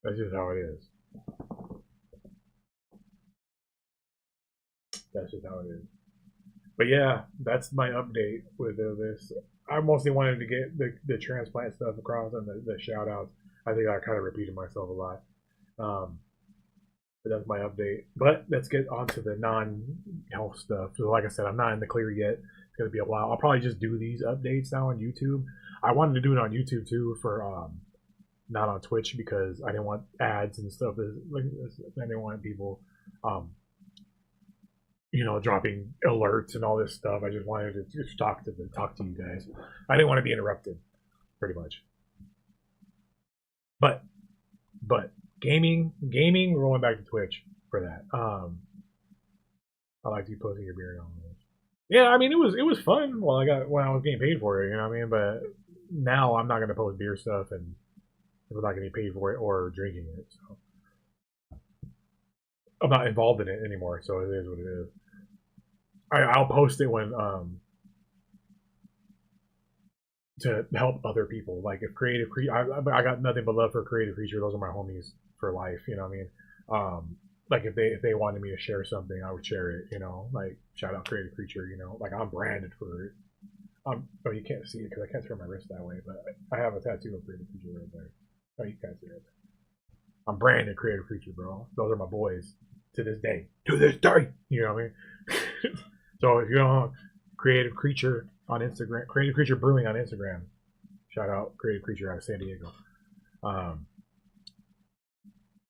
That's just how it is. That's just how it is. But yeah, that's my update with this. I mostly wanted to get the transplant stuff across and the shout outs. I think I kind of repeated myself a lot. Um, but that's my update. But let's get on to the non-health stuff. So like I said, I'm not in the clear yet. It's going to be a while. I'll probably just do these updates now on YouTube. I wanted to do it on YouTube too for not on Twitch because I didn't want ads and stuff. I didn't want people dropping alerts and all this stuff. I just wanted to just talk to you guys. I didn't want to be interrupted, pretty much. But gaming, rolling back to Twitch for that. I like you posting your beer and all this. Yeah, I mean it was fun when I was getting paid for it, you know what I mean? But now I'm not gonna post beer stuff and I'm not getting paid for it or drinking it, so I'm not involved in it anymore, so it is what it is. I'll post it when to help other people. Like if I got nothing but love for Creative Creature. Those are my homies for life. You know what I mean? Like if they wanted me to share something, I would share it. You know, like shout out Creative Creature. You know, like I'm branded for it. Oh, you can't see it because I can't turn my wrist that way, but I have a tattoo of Creative Creature right there. Oh, you can't see it. I'm branded Creative Creature, bro. Those are my boys to this day. To this day, you know what I mean? So if you don't Creative Creature on Instagram, Creative Creature Brewing on Instagram. Shout out Creative Creature out of San Diego.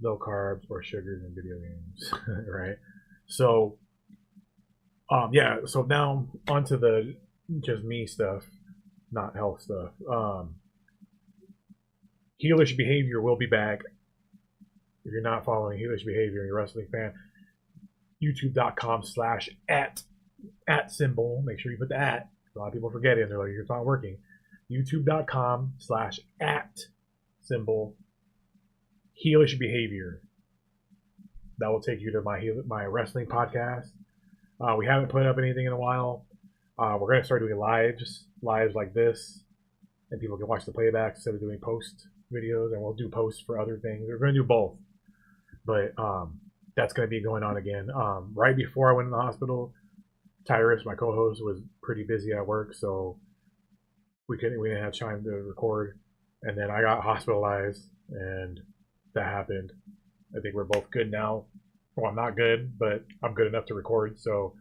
No carbs or sugars in video games, right? So, yeah. So now onto the just me stuff, not health stuff. Heelish behavior will be back. If you're not following Heelish Behavior and you're a wrestling fan, youtube.com/at symbol. Make sure you put the at. A lot of people forget it and they're like, it's not working. youtube.com/at symbol Heelish Behavior. That will take you to my wrestling podcast. We haven't put up anything in a while. We're going to start doing lives like this, and people can watch the playback instead of doing post videos, and we'll do posts for other things. We're going to do both, but that's going to be going on again. Right before I went in the hospital, Tyrus, my co-host, was pretty busy at work, so we didn't have time to record, and then I got hospitalized, and that happened. I think we're both good now. Well, I'm not good, but I'm good enough to record, so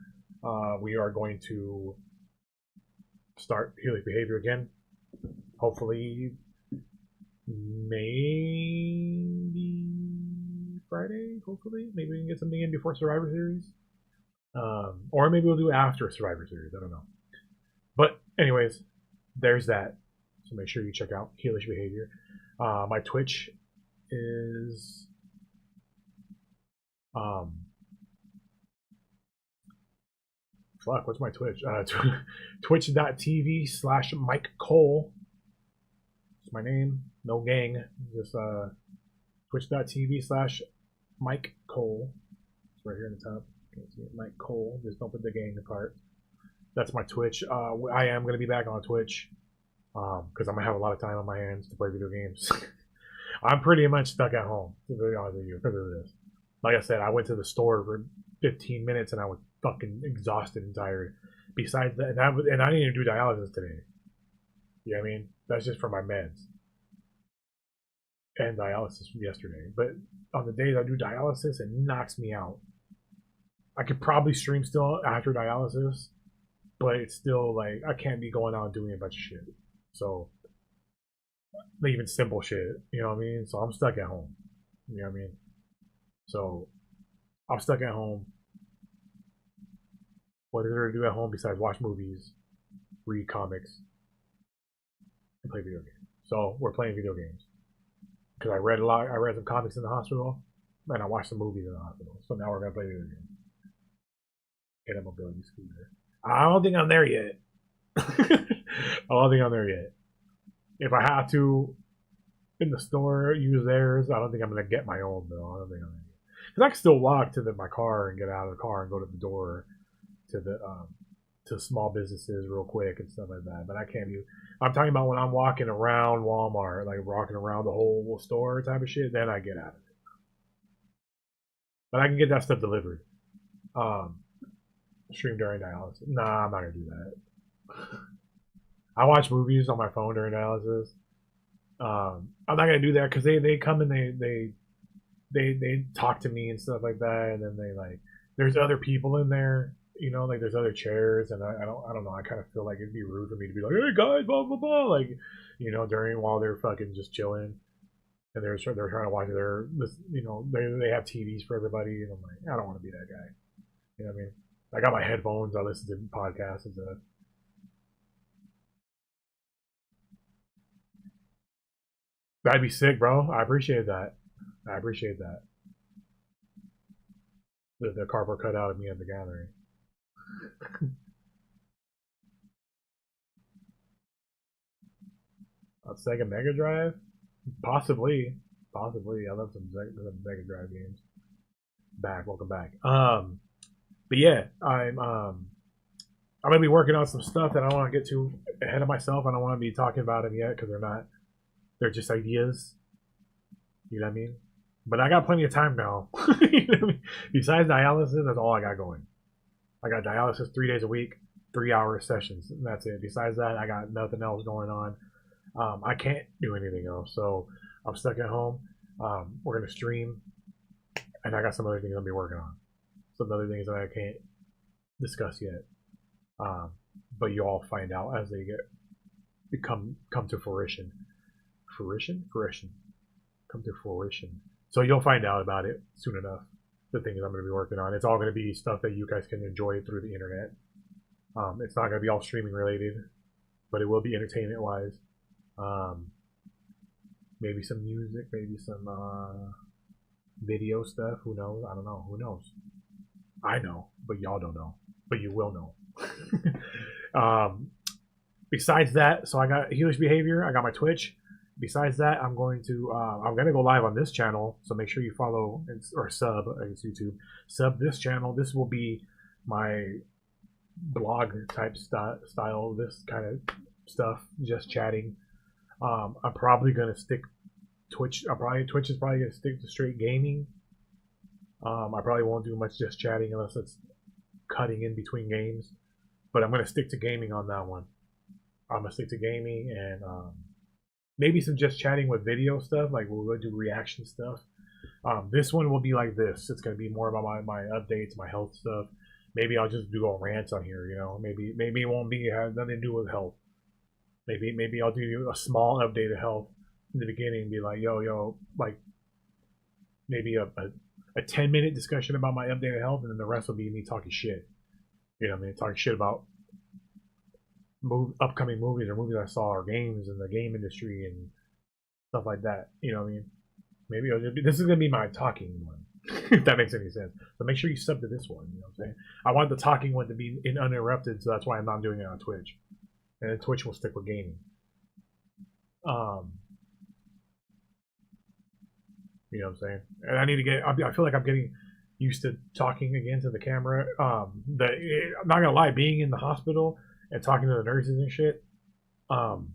we are going to start Heelish Behavior again. Hopefully, maybe Friday. Hopefully, maybe we can get something in before Survivor Series, or maybe we'll do after Survivor Series. I don't know. But anyways, there's that. So make sure you check out Heelish Behavior. My Twitch is what's my Twitch? Twitch.tv/Mike Kohl. It's my name. No gang. Just Twitch.tv/Mike Kohl. It's right here in the top. Can't see it. Mike Kohl. Just don't put the gang part. That's my Twitch. I am going to be back on Twitch because I'm going to have a lot of time on my hands to play video games. I'm pretty much stuck at home, to be honest with you, because of this. Like I said, I went to the store for 15 minutes and I was fucking exhausted and tired. Besides that, and I didn't even do dialysis today. You know what I mean? That's just for my meds. And dialysis from yesterday. But on the days I do dialysis, it knocks me out. I could probably stream still after dialysis, but it's still like, I can't be going out and doing a bunch of shit. So, even simple shit, you know what I mean? So I'm stuck at home. You know what I mean? So I'm stuck at home. What is there to do at home besides watch movies, read comics, and play video games? So we're playing video games. Because I read a lot. I read some comics in the hospital, and I watched some movies in the hospital. So now we're gonna play video games. Get a mobility scooter. I don't think I'm there yet. I don't think I'm there yet. If I have to, in the store, use theirs, I don't think I'm gonna get my own though. I don't think I'm gonna. Because I can still walk to my car and get out of the car and go to the door to the to small businesses real quick and stuff like that. But I can't be. I'm talking about when I'm walking around Walmart, like walking around the whole store type of shit. Then I get out of it. But I can get that stuff delivered. Stream during dialysis. Nah, I'm not gonna do that. I watch movies on my phone during dialysis. I'm not gonna do that because they come and they talk to me and stuff like that, and then they like there's other people in there, you know, like there's other chairs, and I don't know. I kind of feel like it'd be rude for me to be like, hey guys, blah blah blah, like, you know, while they're fucking just chilling, and they're trying to watch you know, they have TVs for everybody, and I'm like, I don't want to be that guy. You know what I mean? I got my headphones. I listen to podcasts and stuff. That'd be sick, bro. I appreciate that. I appreciate that. The cardboard cutout of me at the gathering. A Sega Mega Drive? Possibly. Possibly. I love some Mega Drive games. Welcome back. But yeah, I'm gonna be working on some stuff that I don't want to get too ahead of myself. I don't want to be talking about them yet because they're just ideas. You know what I mean? But I got plenty of time now. You know what I mean? Besides dialysis, that's all I got going. I got dialysis 3 days a week, 3-hour sessions, and that's it. Besides that, I got nothing else going on. I can't do anything else, so I'm stuck at home. We're gonna stream, and I got some other things I'll be working on. Some other things that I can't discuss yet. But you all find out as they come to fruition. Fruition. Come to fruition. So you'll find out about it soon enough. The things I'm going to be working on. It's all going to be stuff that you guys can enjoy through the internet. It's not going to be all streaming related, but it will be entertainment wise. Maybe some music, maybe some video stuff. Who knows? I don't know. Who knows? I know, but y'all don't know. But you will know. Besides that, so I got Heelish Behavior. I got my Twitch. Besides that, I'm going to go live on this channel. So make sure you follow or sub. It's YouTube. Sub this channel. This will be my blog type style. This kind of stuff, just chatting. I'm probably gonna stick Twitch. Twitch is probably gonna stick to straight gaming. I probably won't do much just chatting unless it's cutting in between games. But I'm gonna stick to gaming on that one. I'm gonna stick to gaming and maybe some just chatting with video stuff. Like we'll do reaction stuff. This one will be like this. It's gonna be more about my updates, my health stuff. Maybe I'll just do a rant on here. You know, maybe it won't be have nothing to do with health. Maybe I'll do a small update of health in the beginning. Be like, yo, like maybe a 10-minute discussion about my update of health, and then the rest will be me talking shit. You know what I mean? Talking shit about upcoming movies or movies I saw or games in the game industry and stuff like that. You know what I mean? Maybe this is gonna be my talking one, if that makes any sense. So make sure you sub to this one. You know what I'm saying? I want the talking one to be uninterrupted, so that's why I'm not doing it on Twitch. And then Twitch will stick with gaming. You know what I'm saying? And I need to get. I feel like I'm getting used to talking again to the camera. I'm not gonna lie, being in the hospital and talking to the nurses and shit, kind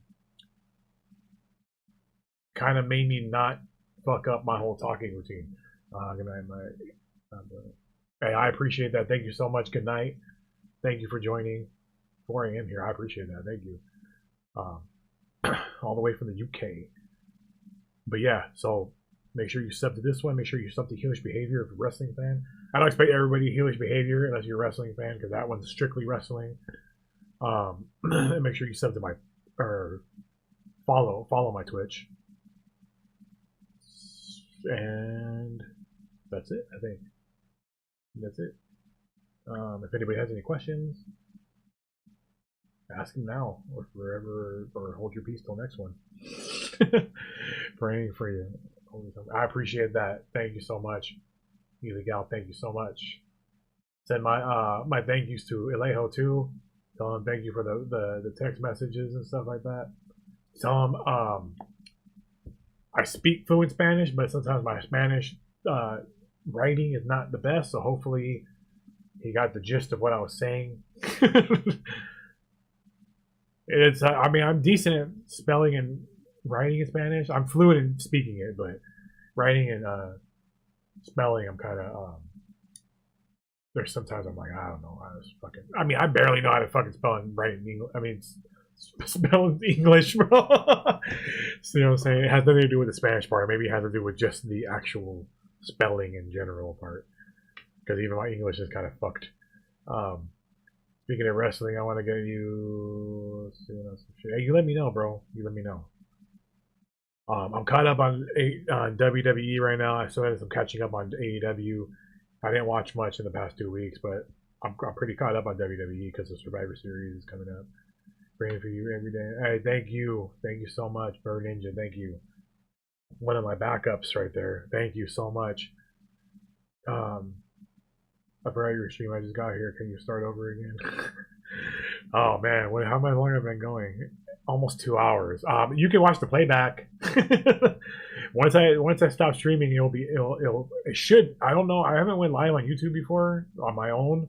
of made me not fuck up my whole talking routine. Good night, hey, I appreciate that. Thank you so much. Good night. Thank you for joining. 4 a.m. here. I appreciate that. Thank you. All the way from the UK. But yeah, so make sure you sub to this one. Make sure you sub to Heelish Behavior if you're a wrestling fan. I don't expect everybody to Heelish Behavior unless you're a wrestling fan, because that one's strictly wrestling. And make sure you sub to my or follow my Twitch. And that's it, I think. That's it. If anybody has any questions, ask them now or forever, or hold your peace till next one. Praying for you. I appreciate that. Thank you so much. Gal, thank you so much. Send my thank yous to Alejo too. Tell him thank you for the text messages and stuff like that. Tell him I speak fluent Spanish, but sometimes my Spanish writing is not the best, so hopefully he got the gist of what I was saying. It's I mean, I'm decent at spelling and writing in Spanish. I'm fluent in speaking it, but writing and spelling, I'm kind of there's sometimes I'm like, I don't know how to fucking. I mean, I barely know how to fucking spell and write in English. I mean, spell English, bro. So, you know what I'm saying? It has nothing to do with the Spanish part. Maybe it has to do with just the actual spelling in general part. Because even my English is kind of fucked. Speaking of wrestling, I want to get you. Let's see what else. Hey, you let me know, bro. You let me know. I'm caught up on WWE right now. I still had some catching up on AEW. I didn't watch much in the past 2 weeks, but I'm pretty caught up on WWE because the Survivor Series is coming up. Praying for you every day. Hey, thank you so much, Bird Ninja. Thank you. One of my backups right there. Thank you so much. I forgot your stream. I just got here. Can you start over again? Oh man, how long have I been going? Almost 2 hours. You can watch the playback. Once I stop streaming, it should. I don't know. I haven't went live on YouTube before on my own.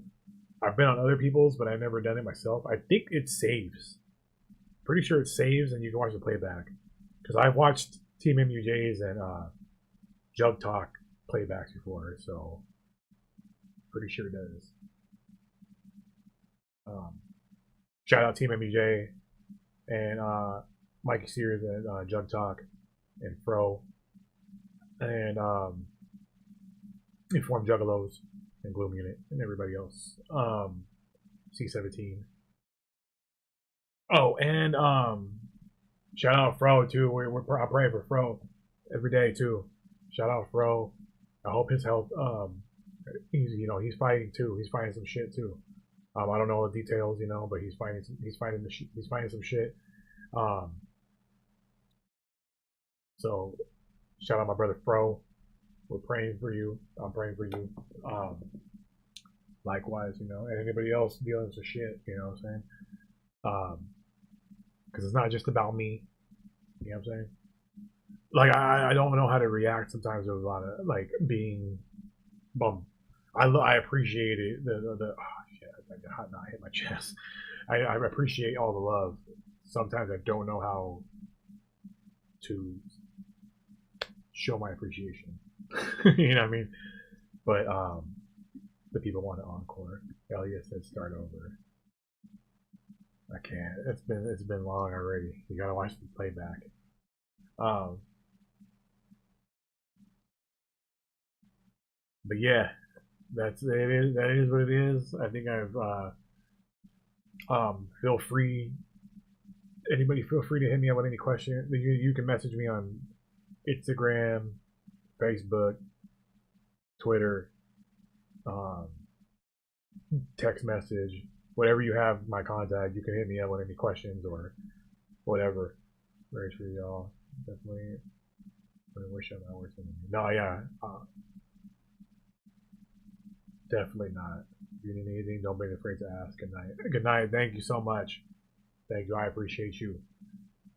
I've been on other people's, but I've never done it myself. I think it saves. Pretty sure it saves, and you can watch the playback. Because I've watched Team MUJ's and Jug Talk playbacks before, so pretty sure it does. Shout out Team MUJ and Mikey Sears and Jug Talk and Fro and Informed Juggalos and Gloom Unit and everybody else. C17. Oh, and shout out Fro too. I'm praying for Fro every day too. Shout out Fro. I hope his health. He's fighting too. He's fighting some shit too. I don't know the details, but he's fighting some shit. So shout out my brother Fro. We're praying for you. I'm praying for you. Likewise, you know, and anybody else dealing with shit, you know what I'm saying? Because it's not just about me. You know what I'm saying? Like I don't know how to react sometimes with a lot of like being bummed. I appreciate it. The oh shit, I got hot knot hit my chest. I appreciate all the love. Sometimes I don't know how to show my appreciation. You know what I mean? But the people want to encore. Elliot said start over. I can't. It's been long already. You gotta watch the playback. Um, but yeah, that's it. Is that is what it is. I think I've feel free. Anybody feel free to hit me up with any question. You can message me on Instagram, Facebook, Twitter, um, text message, whatever you have my contact. You can hit me up with any questions or whatever. Very sure y'all definitely. I wish I was. No, yeah, definitely not. If you need anything, don't be afraid to ask. Good night. Good night. Thank you so much. Thank you. I appreciate you.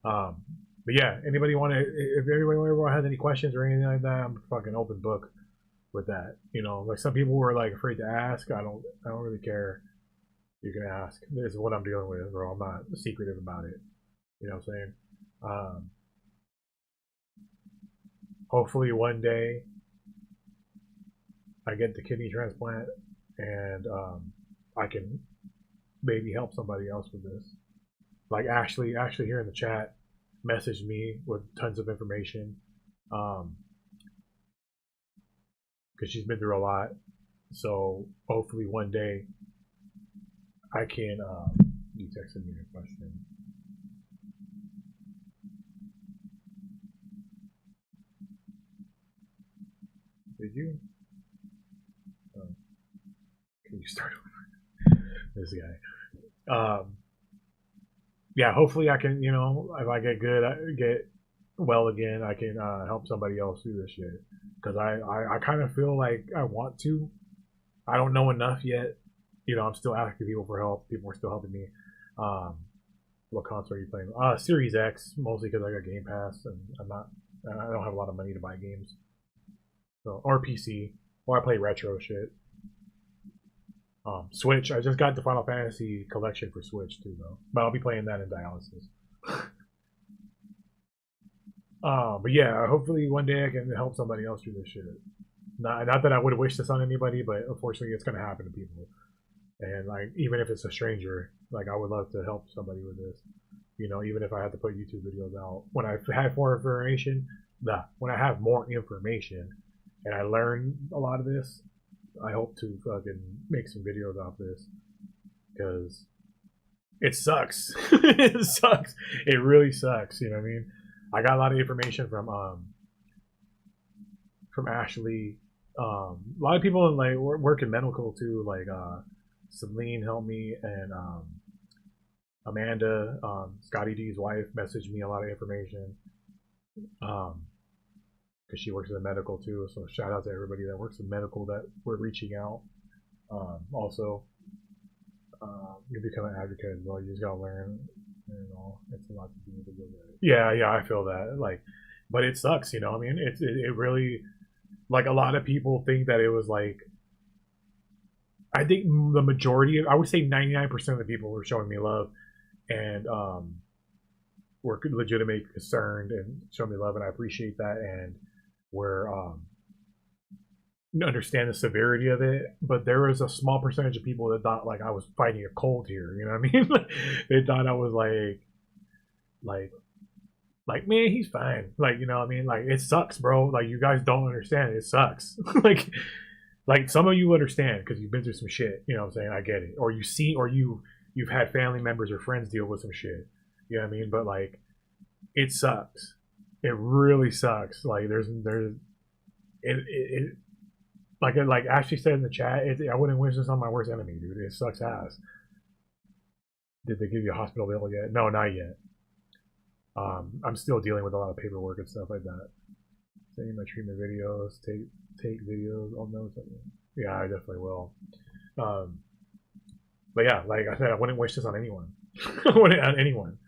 Um, but yeah, anybody want to? If anybody has any questions or anything like that, I'm a fucking open book with that. You know, like some people were like afraid to ask. I don't really care. You can ask. This is what I'm dealing with, bro. I'm not secretive about it. You know what I'm saying? Um, hopefully one day I get the kidney transplant and I can maybe help somebody else with this. Like Ashley here in the chat messaged me with tons of information because she's been through a lot. So hopefully one day I can. You texted me a question. Did you? Oh. Can you start over? This guy. Yeah, hopefully I can, you know, if I get good, get well again, I can help somebody else do this shit. Because I kind of feel like I want to. I don't know enough yet. You know, I'm still asking people for help. People are still helping me. Um, what console are you playing? Series X, mostly because I got Game Pass and I don't have a lot of money to buy games. So, or PC, or I play retro shit. Switch, I just got the Final Fantasy collection for Switch too, though. But I'll be playing that in dialysis. But yeah, hopefully one day I can help somebody else do this shit. Not that I would wish this on anybody, but unfortunately it's gonna happen to people. And like, even if it's a stranger, like I would love to help somebody with this. You know, even if I had to put YouTube videos out when I have more information. When I have more information, and I learn a lot of this, I hope to fucking make some videos off this because it sucks. It sucks. It really sucks. You know what I mean? I got a lot of information from Ashley. A lot of people like work in medical too. Like Celine helped me, and Amanda, Scotty D's wife, messaged me a lot of information. Because she works in the medical too. So shout out to everybody that works in medical that we're reaching out. Also, you become an advocate as well. You just gotta learn. You know, it's a lot to do with it. Yeah, yeah, I feel that. Like, but it sucks. You know, I mean, it really, like, a lot of people think that it was like. I think the majority, I would say 99% of the people were showing me love, and were legitimately concerned and showing me love, and I appreciate that. And where understand the severity of it, but there was a small percentage of people that thought like I was fighting a cold here. You know what I mean? They thought I was like man, he's fine. Like, you know what I mean? Like, it sucks, bro. Like, you guys don't understand. It sucks. like some of you understand because you've been through some shit. You know what I'm saying? I get it. Or you see, or you've had family members or friends deal with some shit. You know what I mean? But like, it sucks. It really sucks. Like, there's it like Ashley said in the chat, I wouldn't wish this on my worst enemy, dude. It sucks ass. Did they give you a hospital bill yet? No, not yet. I'm still dealing with a lot of paperwork and stuff like that. Sending my treatment videos, take videos. I'll know something. Yeah, I definitely will. Um, but yeah, like I said, I wouldn't wish this on anyone. I wouldn't on anyone.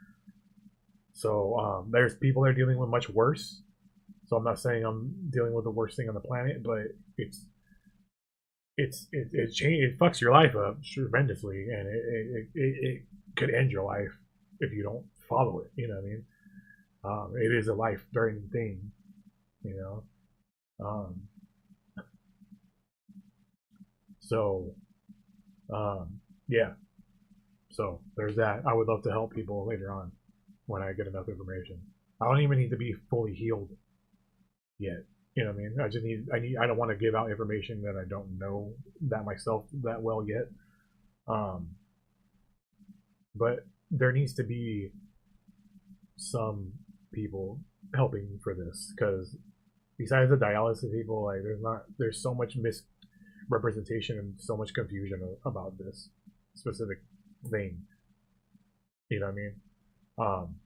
So there's people that are dealing with much worse. So I'm not saying I'm dealing with the worst thing on the planet, but it fucks your life up tremendously, and it could end your life if you don't follow it. You know what I mean? It is a life threatening thing. You know. Um, so yeah. So there's that. I would love to help people later on when I get enough information. I don't even need to be fully healed yet. You know what I mean? I don't want to give out information that I don't know that myself that well yet. But there needs to be some people helping for this, because besides the dialysis people, like there's so much misrepresentation and so much confusion about this specific thing. You know what I mean? Um,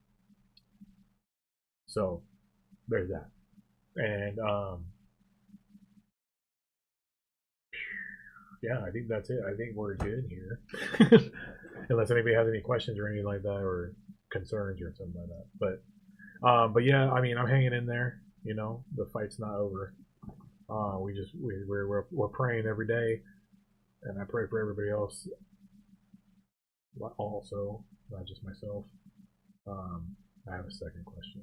so there's that. And yeah, I think that's it. I think we're good here. Unless anybody has any questions or anything like that, or concerns or something like that. But yeah, I mean, I'm hanging in there. You know, the fight's not over. We're praying every day, and I pray for everybody else also, not just myself. I have a second question.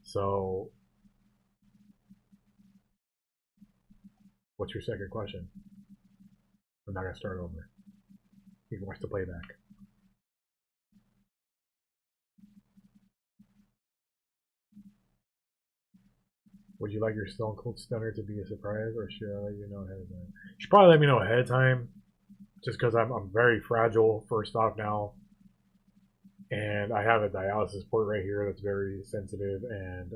So, what's your second question? I'm not gonna start over. You can watch the playback. Would you like your Stone Cold Stunner to be a surprise, or should I let you know ahead of time? You should probably let me know ahead of time, just because I'm very fragile, first off, now. And I have a dialysis port right here that's very sensitive, and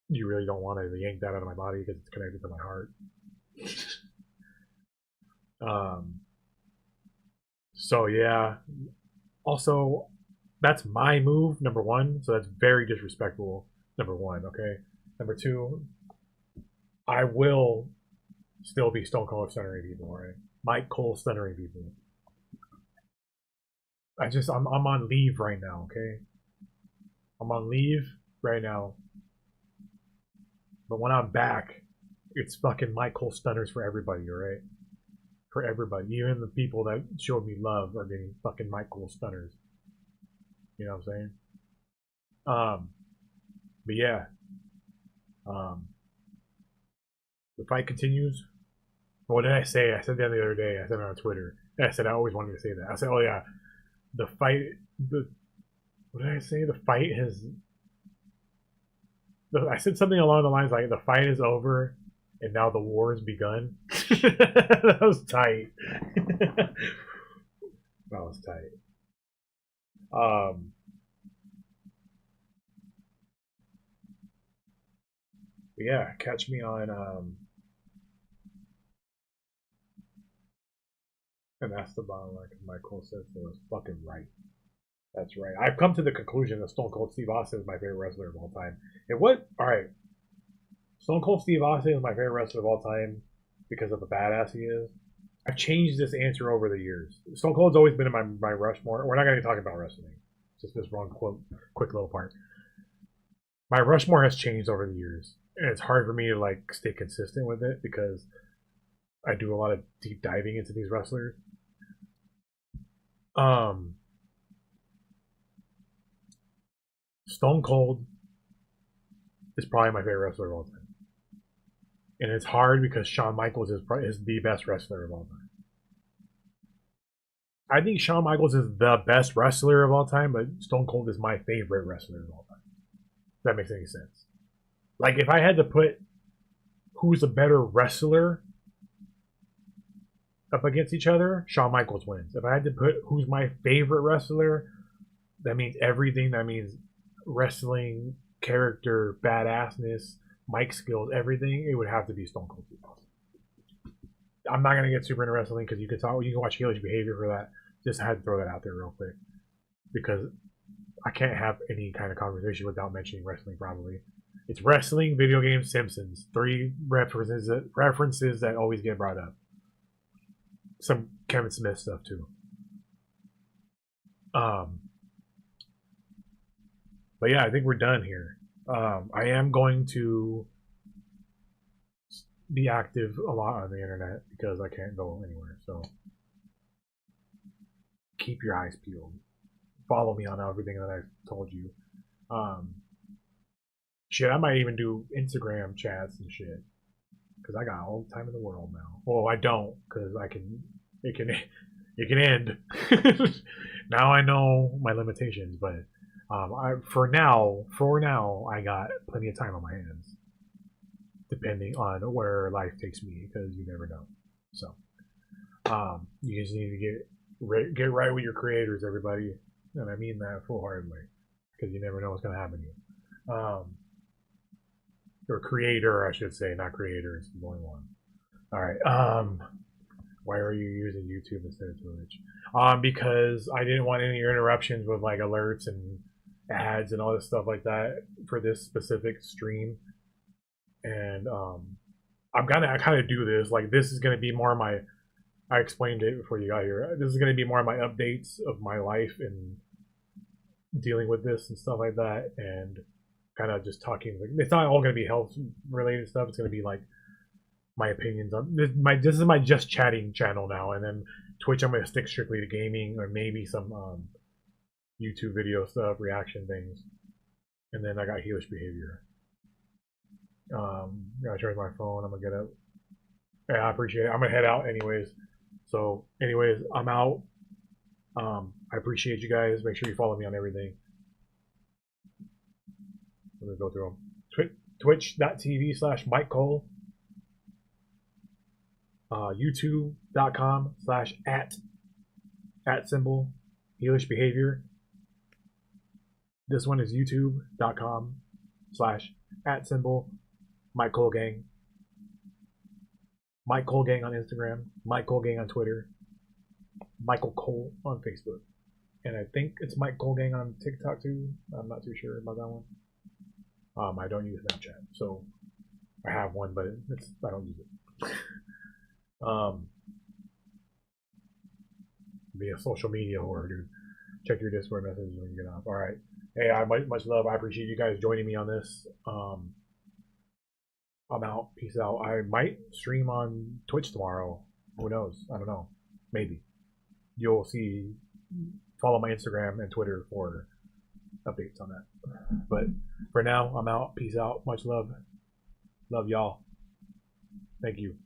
you really don't want to yank that out of my body because it's connected to my heart. So yeah. Also, that's my move, number one. So that's very disrespectful. Number one, okay. Number two, I will still be Stone Cold Stunnering people, right? Mike Cole Stunnering people. I'm on leave right now, okay? I'm on leave right now. But when I'm back, it's fucking Mike Cole Stunners for everybody, alright? For everybody. Even the people that showed me love are getting fucking Mike Cole Stunners. You know what I'm saying? But yeah. The fight continues. What did I say? I said that the other day. I said it on Twitter. I said I always wanted to say that. I said, oh yeah, the fight. What did I say? The fight has. I said something along the lines like the fight is over, and now the war has begun. That was tight. That was tight. Yeah, catch me on and that's the bottom line. Michael says it was fucking right. That's right. I've come to the conclusion that Stone Cold Steve Austin is my favorite wrestler of all time. And what? All right, Stone Cold Steve Austin is my favorite wrestler of all time because of the badass he is. I've changed this answer over the years. Stone Cold's always been in my Rushmore. We're not going to talk about wrestling. Just this one quick little part. My Rushmore has changed over the years, and it's hard for me to like stay consistent with it because I do a lot of deep diving into these wrestlers. Stone Cold is probably my favorite wrestler of all time, and it's hard because Shawn Michaels is the best wrestler of all time. I think Shawn Michaels is the best wrestler of all time, but Stone Cold is my favorite wrestler of all time. If that makes any sense. Like if I had to put who's a better wrestler up against each other, Shawn Michaels wins. If I had to put who's my favorite wrestler, that means everything. That means wrestling, character, badassness, mic skills, everything. It would have to be Stone Cold Steve Austin. I'm not gonna get super into wrestling because you can watch Heelish Behavior for that. Just had to throw that out there real quick because I can't have any kind of conversation without mentioning wrestling. Probably, it's wrestling, video games, Simpsons. Three references that always get brought up. Some Kevin Smith stuff too. But yeah, I think we're done here. I am going to be active a lot on the internet because I can't go anywhere. So keep your eyes peeled. Follow me on everything that I've told you. Shit, I might even do Instagram chats and shit because I got all the time in the world now. Well, I don't because I can. It can end. Now I know my limitations, but for now, I got plenty of time on my hands, depending on where life takes me, because you never know. So, you just need to get right with your creators, everybody, and I mean that full-heartedly, because you never know what's gonna happen to you. Or creator, I should say, not creators. Only one. All right. Why are you using YouTube instead of Twitch? Because I didn't want any interruptions with like alerts and ads and all this stuff like that for this specific stream. And I'm gonna kind of do this. Like this is gonna be more of my. I explained it before you got here. This is gonna be more of my updates of my life and dealing with this and stuff like that, and kind of just talking. Like, it's not all gonna be health related stuff. It's gonna be like my opinions on this is my just chatting channel now, and then Twitch I'm gonna stick strictly to gaming or maybe some YouTube video stuff, reaction things, and then I got heelish behavior. Gotta charge my phone. I'm gonna get up. Yeah, I appreciate it. I'm gonna head out anyways. So anyways, I'm out. I appreciate you guys. Make sure you follow me on everything. Let me go through them. Twitch.tv/Mike Kohl. YouTube.com/at symbol heelish behavior. This one is youtube.com/at symbol Mike Kohl Gang. Mike Kohl Gang on Instagram. Mike Kohl Gang on Twitter. Michael Cole on Facebook. And I think it's Mike Kohl Gang on TikTok too. I'm not too sure about that one. I don't use Snapchat, so I have one, but I don't use it. Be a social media whore, dude. Check your Discord messages when you get off. All right. Hey, much love. I appreciate you guys joining me on this. I'm out. Peace out. I might stream on Twitch tomorrow. Who knows? I don't know. Maybe. You'll see. Follow my Instagram and Twitter for updates on that. But for now, I'm out. Peace out. Much love. Love y'all. Thank you.